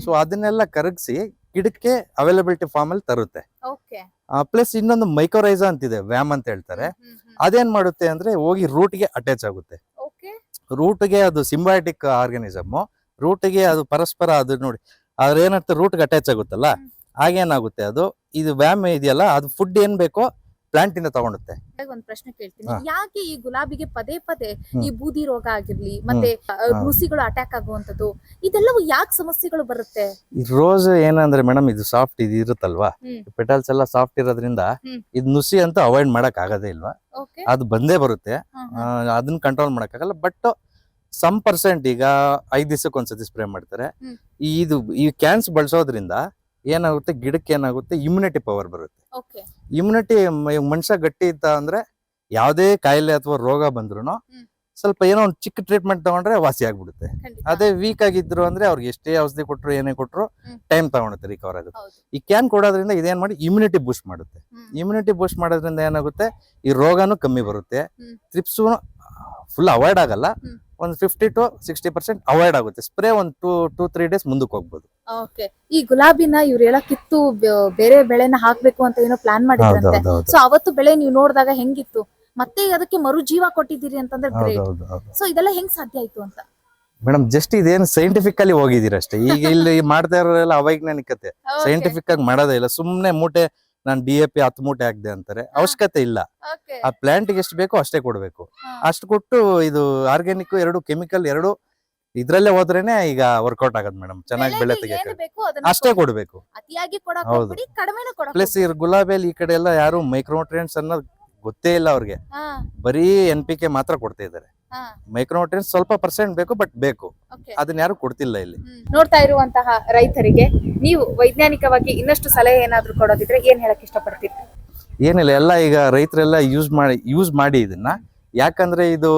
ಸೊ ಅದನ್ನೆಲ್ಲ ಕರಗಿಸಿ ಗಿಡಕ್ಕೆ ಅವೈಲಬಿಲಿಟಿ ಫಾರ್ಮ್ ಅಲ್ಲಿ ತರುತ್ತೆ. ಪ್ಲಸ್ ಇನ್ನೊಂದು ಮೈಕ್ರೋರೈಸಾ ಅಂತಿದೆ, ವ್ಯಾಮ್ ಅಂತ ಹೇಳ್ತಾರೆ. ಅದೇನ್ ಮಾಡುತ್ತೆ ಅಂದ್ರೆ, ಹೋಗಿ ರೂಟ್ಗೆ ಅಟ್ಯಾಚ್ ಆಗುತ್ತೆ. ರೂಟ್ಗೆ ಅದು ಸಿಂಬಯಾಟಿಕ್ ಆರ್ಗಾನಿಸಮ್, ರೂಟ್ಗೆ ಅದು ಪರಸ್ಪರ ಅದು ನೋಡಿ ಅದೇನಂತ ರೂಟ್ಗೆ ಅಟ್ಯಾಚ್ ಆಗುತ್ತಲ್ಲ, ಆಗೇನಾಗುತ್ತೆ ಅದು ಇದು ವ್ಯಾಮ್ ಇದೆಯಲ್ಲ, ಅದು ಫುಡ್ ಏನ್ ಬೇಕೋ ಪ್ಲಾಂಟ್ ಇಂದ ತಗೊಳುತ್ತೆ. ಒಂದ್ ಪ್ರಶ್ನೆ ಕೇಳ್ತೀನಿ, ಯಾಕೆ ಈ ಗುಲಾಬಿಗೆ ಪದೇ ಪದೇ ಈ ಬೂದಿ ರೋಗ ಆಗಿರ್ಲಿ ಮತ್ತೆ ನುಸಿಗಳು ಅಟ್ಯಾಕ್ ಆಗುವಂತದ್ದು, ಇದೆಲ್ಲವೂ ಯಾಕೆ ಸಮಸ್ಯೆಗಳು ಬರುತ್ತೆ? ಈ ರೋಸ್ ಏನಂದ್ರೆ ಮೇಡಮ್, ಇದು ಸಾಫ್ಟ್ ಇದು ಇರುತ್ತಲ್ವಾ, ಪೆಟಲ್ಸ್ ಎಲ್ಲ ಸಾಫ್ಟ್ ಇರೋದ್ರಿಂದ ಇದು ನುಸಿ ಅಂತ ಅವಾಯ್ಡ್ ಮಾಡಕ್ ಆಗದೇ ಇಲ್ವಾ, ಅದು ಬಂದೇ ಬರುತ್ತೆ. ಅದನ್ನ ಕಂಟ್ರೋಲ್ ಮಾಡಕ್ ಆಗಲ್ಲ. ಬಟ್ ಸಮ್ ಪರ್ಸೆಂಟ್ ಈಗ 5 ದಿವಸಕ್ಕೆ ಒಂದ್ಸತಿ ಸ್ಪ್ರೇ ಮಾಡ್ತಾರೆ. ಈ ಕ್ಯಾನ್ಸ್ ಬಳಸೋದ್ರಿಂದ ಏನಾಗುತ್ತೆ, ಗಿಡಕ್ಕೆ ಏನಾಗುತ್ತೆ, ಇಮ್ಯುನಿಟಿ ಪವರ್ ಬರುತ್ತೆ. ಇಮ್ಯುನಿಟಿ ಮನುಷ್ಯ ಗಟ್ಟಿ ಇತ್ತ ಅಂದ್ರೆ ಯಾವ್ದೇ ಕಾಯಿಲೆ ಅಥವಾ ರೋಗ ಬಂದ್ರು ಸ್ವಲ್ಪ ಏನೋ ಒಂದು ಚಿಕ್ಕ ಟ್ರೀಟ್ಮೆಂಟ್ ತಗೊಂಡ್ರೆ ವಾಸಿ ಆಗ್ಬಿಡುತ್ತೆ. ಅದೇ ವೀಕ್ ಆಗಿದ್ರು ಅಂದ್ರೆ ಅವ್ರಿಗೆ ಎಷ್ಟೇ ಔಷಧಿ ಕೊಟ್ರು ಏನೇ ಕೊಟ್ರು ಟೈಮ್ ತಗೊಳುತ್ತೆ ರಿಕವರ್ ಆಗುತ್ತೆ. ಈ ಕ್ಯಾನ್ ಕೊಡೋದ್ರಿಂದ ಇದೇನ್ ಮಾಡಿ ಇಮ್ಯುನಿಟಿ ಬೂಸ್ಟ್ ಮಾಡುತ್ತೆ. ಇಮ್ಯುನಿಟಿ ಬೂಸ್ಟ್ ಮಾಡೋದ್ರಿಂದ ಏನಾಗುತ್ತೆ, ಈ ರೋಗನೂ ಕಮ್ಮಿ ಬರುತ್ತೆ, ಟ್ರಿಪ್ಸು ಫುಲ್ ಅವಾಯ್ಡ್ ಆಗಲ್ಲ, ಒಂದು 50 to 60% ಅವಾಯ್ಡ್ ಆಗುತ್ತೆ. ಸ್ಪ್ರೇ ಒಂದು 2-3 ಡೇಸ್ ಮುಂದಕ್ಕೆ ಹೋಗ್ಬೋದು. ಈ ಗುಲಾಬಿನ ಇವ್ರೆಲ್ಲ ಕಿತ್ತು ಬೇರೆ ಬೆಳೆನ ಹಾಕ್ಬೇಕು ಅಂತ ಏನೋ ಪ್ಲಾನ್ ಮಾಡಿದ್ರಂತೆ. ಸೊ ಅವತ್ತು ಬೆಳೆ ನೀವು ನೋಡಿದಾಗ ಹೆಂಗಿತ್ತು, ಮತ್ತೆ ಅದಕ್ಕೆ ಮರುಜೀವ ಕೊಟ್ಟಿದ್ದೀರಿ ಅಂತಂದ್ರೆ ಸೊ ಇದೆಲ್ಲ ಹೆಂಗ್ ಸಾಧ್ಯ ಆಯ್ತು ಅಂತ? ಮೇಡಮ್ ಜಸ್ಟ್ ಇದೇನು ಸೈಂಟಿಫಿಕಲಿ ಹೋಗಿದ್ದೀರ ಅಷ್ಟೇ. ಈಗ ಇಲ್ಲಿ ಮಾಡ್ತಾ ಇರೋರೆಲ್ಲ ಅವೈಜ್ಞಾನಿಕತೆ, ಸೈಂಟಿಫಿಕ್ ಆಗಿ ಮಾಡೋದೇ ಇಲ್ಲ. ಸುಮ್ನೆ ಮೂಟೆ ನಾನು DAP 10 ಮೂಟೆ ಹಾಕ್ದೆ ಅಂತಾರೆ, ಅವಶ್ಯಕತೆ ಇಲ್ಲ. ಆ ಪ್ಲಾಂಟ್ ಗೆ ಎಷ್ಟು ಬೇಕೋ ಅಷ್ಟೇ ಕೊಡ್ಬೇಕು. ಅಷ್ಟು ಕೊಟ್ಟು ಇದು ಆರ್ಗ್ಯಾನಿಕ್ ಎರಡು ಕೆಮಿಕಲ್ ಎರಡು ಇದ್ರಲ್ಲೇ ಹೋದ್ರೇನೆ ಈಗ ವರ್ಕೌಟ್ ಆಗದ್ ಮೇಡಮ್. ಚೆನ್ನಾಗಿ ಬೆಳೆ ತೆಗಿಯಕ್ಕೆ ಅಷ್ಟೇ ಕೊಡ್ಬೇಕು. ಹೌದು. ಪ್ಲಸ್ ಈ ಗುಲಾಬಿಯಲ್ಲಿ ಈ ಕಡೆ ಎಲ್ಲ ಯಾರು ಮೈಕ್ರೋನ್ಯೂಟ್ರಿಯೆಂಟ್ಸ್ ಅನ್ನೋದು ಗೊತ್ತೇ ಇಲ್ಲ ಅವ್ರಿಗೆ, ಬರೀ NPK ಮಾತ್ರ ಕೊಡ್ತಾ ಇದಾರೆ. ಮೈಕ್ರೋನ್ಯೂಟ್ರಿಯೆಂಟ್ಸ್ ಸ್ವಲ್ಪ ಪರ್ಸೆಂಟ್ ಬೇಕು, ಬಟ್ ಬೇಕು, ಅದನ್ನ ಯಾರು ಕೊಡ್ತಿಲ್ಲ ಇಲ್ಲಿ. ನೋಡ್ತಾ ಇರುವಂತಹ ರೈತರಿಗೆ ನೀವು ವೈಜ್ಞಾನಿಕವಾಗಿ ಇನ್ನಷ್ಟು ಸಲಹೆ ಏನಾದ್ರು ಕೊಡೋದಿದ್ರೆ ಏನ್ ಹೇಳಕ್ ಇಷ್ಟಪಡ್ತೀರಿ? ಏನಿಲ್ಲ, ಎಲ್ಲ ಈಗ ರೈತರೆಲ್ಲ ಯೂಸ್ ಮಾಡಿ ಇದನ್ನ. ಯಾಕಂದ್ರೆ ಇದು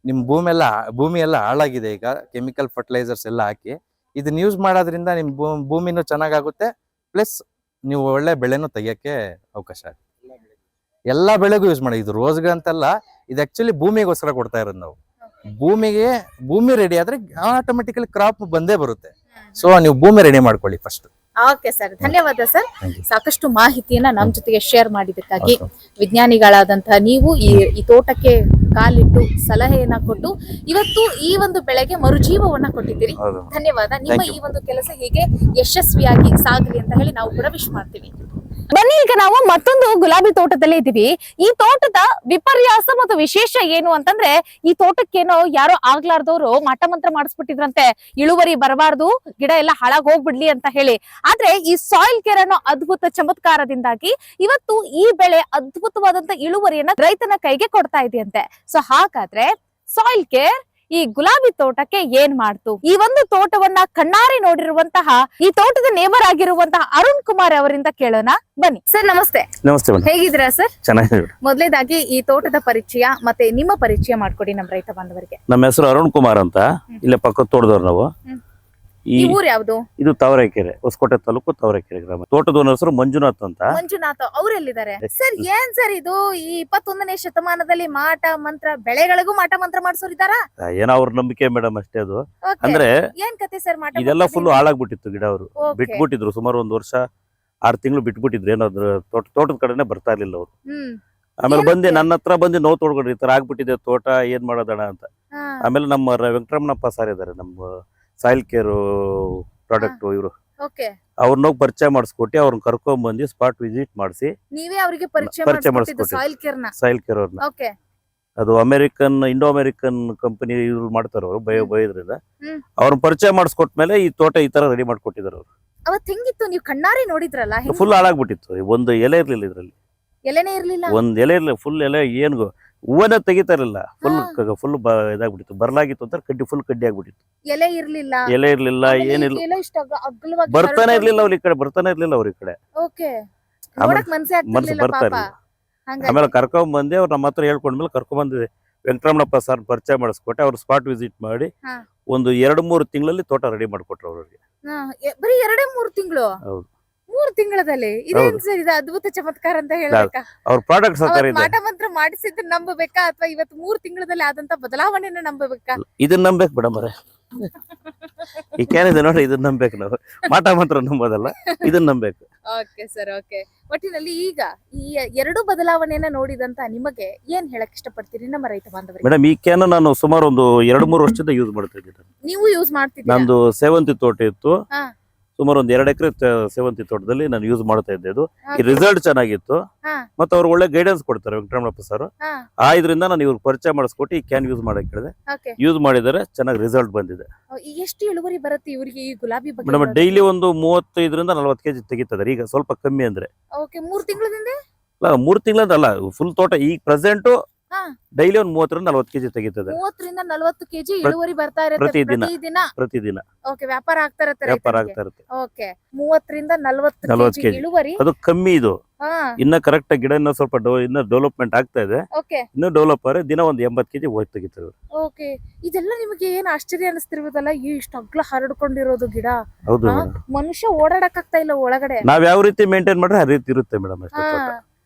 ನಿಮ್ ಭೂಮಿ ಎಲ್ಲ ಹಾಳಾಗಿದೆ ಈಗ, ಕೆಮಿಕಲ್ ಫರ್ಟಿಲೈಸರ್ಸ್ ಎಲ್ಲ ಹಾಕಿ. ಇದನ್ನ ಯೂಸ್ ಮಾಡೋದ್ರಿಂದ ನಿಮ್ ಭೂಮಿನೂ ಚೆನ್ನಾಗಾಗುತ್ತೆ, ಪ್ಲಸ್ ನೀವು ಒಳ್ಳೆ ಬೆಳೆನೂ ತೆಗಿಯಕ್ಕೆ ಅವಕಾಶ ಆಗುತ್ತೆ. ಎಲ್ಲಾ ಬೆಳೆಗೂ ಯೂಸ್ ಮಾಡಿ. ಇದು ರೋಸ್ಗೆ ಅಂತಲ್ಲ, ಇದು ಆಕ್ಚುಲಿ ಭೂಮಿಗೋಸ್ಕರ ಕೊಡ್ತಾ ಇರೋದು ನಾವು. ಭೂಮಿ ರೆಡಿ ಆದ್ರೆ ಆಟೋಮೆಟಿಕಲಿ ಕ್ರಾಪ್ ಬಂದೇ ಬರುತ್ತೆ. ಸೊ ನೀವು ಭೂಮಿ ರೆಡಿ ಮಾಡ್ಕೊಳ್ಳಿ ಫಸ್ಟ್. ಓಕೆ ಸರ್, ಧನ್ಯವಾದ ಸರ್. ಸಾಕಷ್ಟು ಮಾಹಿತಿಯನ್ನ ನಮ್ ಜೊತೆಗೆ ಶೇರ್ ಮಾಡಿದ್ದಕ್ಕಾಗಿ. ವಿಜ್ಞಾನಿಗಳಾದಂತಹ ನೀವು ಈ ತೋಟಕ್ಕೆ ಕಾಲಿಟ್ಟು ಸಲಹೆಯನ್ನ ಕೊಟ್ಟು ಇವತ್ತು ಈ ಒಂದು ಬೆಳೆಗೆ ಮರುಜೀವವನ್ನ ಕೊಟ್ಟಿದ್ದೀರಿ. ಧನ್ಯವಾದ. ನಿಮ್ಮ ಈ ಒಂದು ಕೆಲಸ ಹೀಗೆ ಯಶಸ್ವಿಯಾಗಿ ಸಾಗಲಿ ಅಂತ ಹೇಳಿ ನಾವು ಕೂಡ ವಿಶ್ ಮಾಡ್ತೀವಿ. ಬನ್ನಿ, ಈಗ ನಾವು ಮತ್ತೊಂದು ಗುಲಾಬಿ ತೋಟದಲ್ಲೇ ಇದ್ದೀವಿ. ಈ ತೋಟದ ವಿಪರ್ಯಾಸ ಮತ್ತು ವಿಶೇಷ ಏನು ಅಂತಂದ್ರೆ, ಈ ತೋಟಕ್ಕೇನೋ ಯಾರೋ ಆಗ್ಲಾರ್ದವ್ರು ಮಾಟ ಮಂತ್ರ ಮಾಡಿಸ್ಬಿಟ್ಟಿದ್ರಂತೆ, ಇಳುವರಿ ಬರಬಾರ್ದು, ಗಿಡ ಎಲ್ಲ ಹಾಳಾಗ್ ಹೋಗ್ಬಿಡ್ಲಿ ಅಂತ ಹೇಳಿ. ಆದ್ರೆ ಈ ಸಾಯಿಲ್ ಕೇರ್ ಅನ್ನೋ ಅದ್ಭುತ ಚಮತ್ಕಾರದಿಂದಾಗಿ ಇವತ್ತು ಈ ಬೆಳೆ ಅದ್ಭುತವಾದಂತ ಇಳುವರಿಯನ್ನ ರೈತನ ಕೈಗೆ ಕೊಡ್ತಾ ಇದೆಯಂತೆ. ಸೊ ಹಾಗಾದ್ರೆ ಸಾಯಿಲ್ ಕೇರ್ ಈ ಗುಲಾಬಿ ತೋಟಕ್ಕೆ ಏನ್ ಮಾಡ್ತು? ಈ ಒಂದು ತೋಟವನ್ನ ಕಣ್ಣಾರೆ ನೋಡಿರುವಂತಹ ಈ ತೋಟದ ನೇಬರ್ ಆಗಿರುವಂತಹ ಅರುಣ್ ಕುಮಾರ್ ಅವರಿಂದ ಕೇಳೋಣ ಬನ್ನಿ. ಸರ್ ನಮಸ್ತೆ. ನಮಸ್ತೆ. ಹೇಗಿದ್ದೀರಾ ಸರ್? ಚೆನ್ನಾಗಿದೆ. ಮೊದಲೇದಾಗಿ ಈ ತೋಟದ ಪರಿಚಯ ಮತ್ತೆ ನಿಮ್ಮ ಪರಿಚಯ ಮಾಡ್ಕೊಡಿ ನಮ್ಮ ರೈತ ಬಾಂಧವರಿಗೆ. ನಮ್ಮ ಹೆಸರು ಅರುಣ್ ಕುಮಾರ್ ಅಂತ, ಇಲ್ಲೇ ಪಕ್ಕದ ತೋಟದವ್ರು ನಾವು. ಈ ಊರ್ ಯಾವ್ದು? ಇದು ತಾವರೆಕೆರೆ, ಹೊಸಕೋಟೆ ತಾಲೂಕು ತಾವರೆಕೆರೆ ಗ್ರಾಮ. ತೋಟದ ಹೆಸರು ಮಂಜುನಾಥ್ ಅಂತ. ಮಂಜುನಾಥ್ ಅವ್ರೆಲ್ಲಿದ್ದಾರೆ ಸರ್? ಏನ್ ಸರ್ ಇದು ಈ 21ನೇ ಶತಮಾನದಲ್ಲಿ ಮಾಟ ಮಂತ್ರ, ಬೆಳೆಗಳಿಗೂ ಮಾಟ ಮಂತ್ರ ಮಾಡ್ಸೋರಿದಾರ? ಏನೋ ಅವ್ರ ನಂಬಿಕೆ ಮೇಡಮ್ ಅಷ್ಟೇ. ಅದು ಅಂದ್ರೆ ಏನ್ ಕತೆ ಸರ್? ಮಾಟ ಇದೆಲ್ಲ ಫುಲ್ ಹಾಳಾಗ್ಬಿಟ್ಟಿತ್ತು ಗಿಡ. ಅವರು ಬಿಟ್ಬಿಟ್ಟಿದ್ರು, ಸುಮಾರು 1 ವರ್ಷ 6 ತಿಂಗಳು ಬಿಟ್ಬಿಟ್ಟಿದ್ರು. ಏನಾದ್ರು ತೋಟದ ಕಡೆನೆ ಬರ್ತಾ ಇರ್ಲಿಲ್ಲ ಅವ್ರು. ಆಮೇಲೆ ಬಂದೆ ನನ್ನ ಹತ್ರ ಬಂದು ನೋವು ತೋಡ್ಕೊಂಡ್ರಿ, ಈ ತರ ಆಗ್ಬಿಟ್ಟಿದೆ ತೋಟ, ಏನ್ ಮಾಡೋದಣ ಅಂತ. ಆಮೇಲೆ ನಮ್ಮ ವೆಂಕಟರಮಣಪ್ಪ ಸರ್ ಇದಾರೆ, ನಮ್ಮ ಸಾಯಿಲ್ ಕೇರ್ ಪ್ರಾಡಕ್ಟ್ ಇವರು ಓಕೆ ಅವ್ರನ್ನ ಹೋಗಿ ಪರಿಚಯ ಮಾಡಿಸ್ಕೊಟ್ಟು ಅವ್ರನ್ನ ಕರ್ಕೊಂಡ್ ಬಂದು ಸ್ಪಾಟ್ ವಿಸಿಟ್ ಮಾಡಿಸಿ ನೀವೇ ಅವರಿಗೆ ಪರಿಚಯ ಪರಿಚಯ ಮಾಡಿಸ್ಕೊಟ್ಟಿದ್ದು ಮಾಡಿಸ್ಕೊಟ್ಟಿದ್ದು. ಸಾಯಿಲ್ ಕೇರ್ ನ. ಸಾಯಿಲ್ ಕೇರ್ ಅವ್ರನ್ನ. ಓಕೆ ಅದು ಇಂಡೋ ಅಮೆರಿಕನ್ ಕಂಪನಿ ಇವ್ರು ಮಾಡ್ತಾರೆ ಅವರು ಬಯೋದ್ರಿಂದ. ಹ್ಮ್. ಅವ್ರನ್ನ ಪರಿಚಯ ಮಾಡಿಸ್ಕೊಟ್ಮೇಲೆ ಈ ತೋಟ ಈ ತರ ರೆಡಿ ಮಾಡ್ಕೊಟ್ಟಿದ್ದಾರೆ ಅವರು. ಅವತ್ ಹೆಂಗಿತ್ತು ನೀವು ಕಣ್ಣಾರೆ ನೋಡಿದ್ರಲ್ಲ? ಫುಲ್ ಹಾಳಾಗ್ಬಿಟ್ಟಿತ್ತು, ಒಂದು ಎಲೆ ಇರ್ಲಿಲ್ಲ ಇದ್ರಲ್ಲಿ, ಎಲೆನೇ ಇರ್ಲಿಲ್ಲ. ಒಂದ್ ಎಲೆ ಇರ್ಲಿಲ್ಲ, ಫುಲ್ ಎಲೆ ಏನು ಹೂವನ್ನ ತೆಗಿತಾ ಇರ್ಲಿಲ್ಲ, ಫುಲ್ ಇದಾಗ್ಬಿಟ್ಟಿತ್ತು, ಬರ್ಲಾಗಿತ್ತು ಅಂತ ಫುಲ್ ಕಡ್ಡಿ ಆಗ್ಬಿಟ್ಟಿತ್ತು. ಎಲೆ ಇರ್ಲಿಲ್ಲ, ಎಲೆ ಇರ್ಲಿಲ್ಲ, ಏನಿಲ್ಲ, ಎಲೆ ಇಷ್ಟ ಅಗಲವಾಗಿ ಬರ್ತಾನೆ ಇರ್ಲಿಲ್ಲ ಅವ್ರ ಈ ಕಡೆ, ಬರ್ತಾನೆ ಇರ್ಲಿಲ್ಲ ಅವ್ರ ಈ ಕಡೆ. ಓಕೆ ಆಮೇಲೆ ನೋಡಕ್ ಮನ್ಸೇ ಮನ್ಸು ಆಗ್ತಿರ್ಲಿಲ್ಲ ಬರ್ತಾ ಪಾಪ. ಇರ್ಲಿಲ್ಲ. ಹಂಗಾಗಿ ಆಮೇಲೆ ಕರ್ಕೊಂಡ್ ಬಂದೆ, ಅವ್ರು ನಮ್ಮ ಹತ್ರ ಹೇಳ್ಕೊಂಡ್ಮೇಲೆ ಕರ್ಕೊಂಡ್ ಬಂದಿದೆ. ವೆಂಕಟರಮಣಪ್ಪ ಸರ್ ಪರಿಚಯ ಮಾಡಿಸ್ಕೊಟ್ಟೆ, ಅವ್ರು ಸ್ಪಾಟ್ ವಿಸಿಟ್ ಮಾಡಿ ಹಾ. ಒಂದು 2-3 ತಿಂಗಳಲ್ಲಿ ತೋಟ ರೆಡಿ ಮಾಡ್ಕೊಟ್ರು ಅವ್ರಿಗೆ. ಹಾ, ಬರೀ 2-3 ತಿಂಗಳು? ಹೌದು. 3 ತಿಂಗಳಲ್ಲಿ ಇದೇನ್ ಸರ್ ಇದು ಅದ್ಭುತ ಚಮತ್ಕಾರ ಅಂತ ಹೇಳ್ಬೇಕಾ? ಅವ್ರ ಪ್ರಾಡಕ್ಟ್ಸ್ ಆ ತರ ಅವತ್ ಇದೆ. ಮಾಟ ಮಂತ್ರ ಮಾಡಿಸಿದ್ದು ನಂಬಬೇಕಾ ಅಥವಾ ಇವತ್ತು 3 ತಿಂಗಳಲ್ಲಿ ಆದಂತ ಬದಲಾವಣೆನ ನಂಬಬೇಕಾ? ಇದನ್ನ ನಂಬೇಕು ಮೇಡಮ್ ಅವರೇ, ಈ ಕ್ಯಾನಿದೆ ನೋಡಿ, ಇದನ್ನ ನಂಬೇಕು ನಾವು. ಮಾಟ ಮಾತ್ರ ನಂಬೋದಲ್ಲ, ಇದನ್ನ ನಂಬೇಕು. Okay sir, okay. ಒಟ್ಟಿನಲ್ಲಿ ಈಗ ಈ 2 ಬದಲಾವಣೆಯನ್ನ ನೋಡಿದಂತ ನಿಮಗೆ ಏನ್ ಹೇಳಕ್ ಇಷ್ಟಪಡ್ತೀರಿ ನಮ್ಮ ರೈತ ಬಾಂಧವರಿಗೆ? ಮೇಡಮ್, ಈ ಕ್ಯಾನ್ ನಾನು ಸುಮಾರು ಒಂದು 2-3 ವರ್ಷದಿಂದ ಯೂಸ್ ಮಾಡ್ತಾ ಇದ್ದೀನಿ. ನೀವು ಯೂಸ್ ಮಾಡ್ತಿದ್ದೀರಾ? ನಂದು ಸೇವಂತಿ ತೋಟ ಇತ್ತು, ಹಾ. ಸುಮಾರು ಒಂದು 2 ಎಕರೆ ಸೇವಂತಿ ತೋಟದಲ್ಲಿ ನಾನು ಯೂಸ್ ಮಾಡ್ತಾ ಇದ್ದೆ. ಇದು Okay. ಈ ರಿಸಲ್ಟ್ ಚೆನ್ನಾಗಿತ್ತು, ಹಾ. ಮತ್ತೆ ಅವ್ರು ಒಳ್ಳೆ ಗೈಡೆನ್ಸ್ ಕೊಡ್ತಾರೆ ವೆಂಕಟರಮಣಪ್ಪ ಸರ್. ಹಾ. ಇದರಿಂದ ನಾನು ಇವ್ರಿಗೆ ಪರಿಚಯ ಮಾಡಿಸ್ಕೊಟ್ಟು ಈ ಕ್ಯಾನ್ ಯೂಸ್ ಮಾಡಕ್ ಹೇಳಿದೆ. ಓಕೆ. ಯೂಸ್ ಮಾಡಿದರೆ ಚೆನ್ನಾಗಿ ರಿಸಲ್ಟ್ ಬಂದಿದೆ. ಎಷ್ಟು ಇಳುವರಿ ಬರುತ್ತೆ ಇವರಿಗೆ ಈ ಗುಲಾಬಿ ಬಗ್ಗೆ? ಮೇಡಮ್, ಡೈಲಿ ಒಂದು 35-40 ಕೆಜಿ ತೆಗಿತಾರೆ. ಈಗ ಸ್ವಲ್ಪ ಕಮ್ಮಿ ಅಂದ್ರೆ ಓಕೆ. 3 ತಿಂಗಳಿಂದ? ಅಲ್ಲ, 3 ತಿಂಗಳಿಂದ ಅಲ್ಲ, ಫುಲ್ ತೋಟ ಈಗ ಪ್ರೆಸೆಂಟ್ ಹಾ. ಡೈಲಿ ಒಂದು 30-40 ಕೆಜಿ ತೆಗಿತದೆ. 30-40 ಕೆಜಿ ಇಳುವರಿ ಬರ್ತಾ ಇರುತ್ತೆ ಪ್ರತಿದಿನ. ಪ್ರತಿದಿನ. ಓಕೆ, ವ್ಯಾಪಾರ ಆಗ್ತಾ ಇರುತ್ತೆ ವ್ಯಾಪಾರ ರೈತರಿಗೆ. ಆಗ್ತಾ ಇರುತ್ತೆ. ಓಕೆ, 30-40 40 ಕೆಜಿ ಇಳುವರಿ. ಅದು ಕಮ್ಮಿ. ಇದು ಹಾ. ಇನ್ನ ಕರೆಕ್ಟ್ ಗಿಡ ಇನ್ನ ಸ್ವಲ್ಪ ಇನ್ನ ಡೆವಲಪ್ಮೆಂಟ್ ಆಗ್ತಾ ಇದೆ. ಓಕೆ. ಇನ್ನು ಡೆವಲಪ್ ಆದ್ರೆ ದಿನ ಒಂದು 80 ಕೆಜಿ ಹೋಗಿ ತೆಗಿತಾರೆ. ಓಕೆ. ಇದೆಲ್ಲ ನಿಮಗೆ ಏನ್ ಆಶ್ಚರ್ಯ ಅನಿಸ್ತಿರ್ಬೋದಲ್ಲ, ಇಷ್ಟು ಅಗ್ಲ ಹರಡ್ಕೊಂಡಿರೋದು ಗಿಡ. ಹೌದು ಹಾ? ಮೇಡಮ್, ಮನುಷ್ಯ ಓಡಾಡಕ್ ಆಗ್ತಾ ಇಲ್ಲ ಒಳಗಡೆ. ನಾವ್ ಯಾವ ರೀತಿ ಮೇಂಟೈನ್ ಮಾಡ್ರೆ ಆ ರೀತಿ ಇರುತ್ತೆ ಮೇಡಮ್. ಅಷ್ಟೇ ಹಾ. ತೋಟ.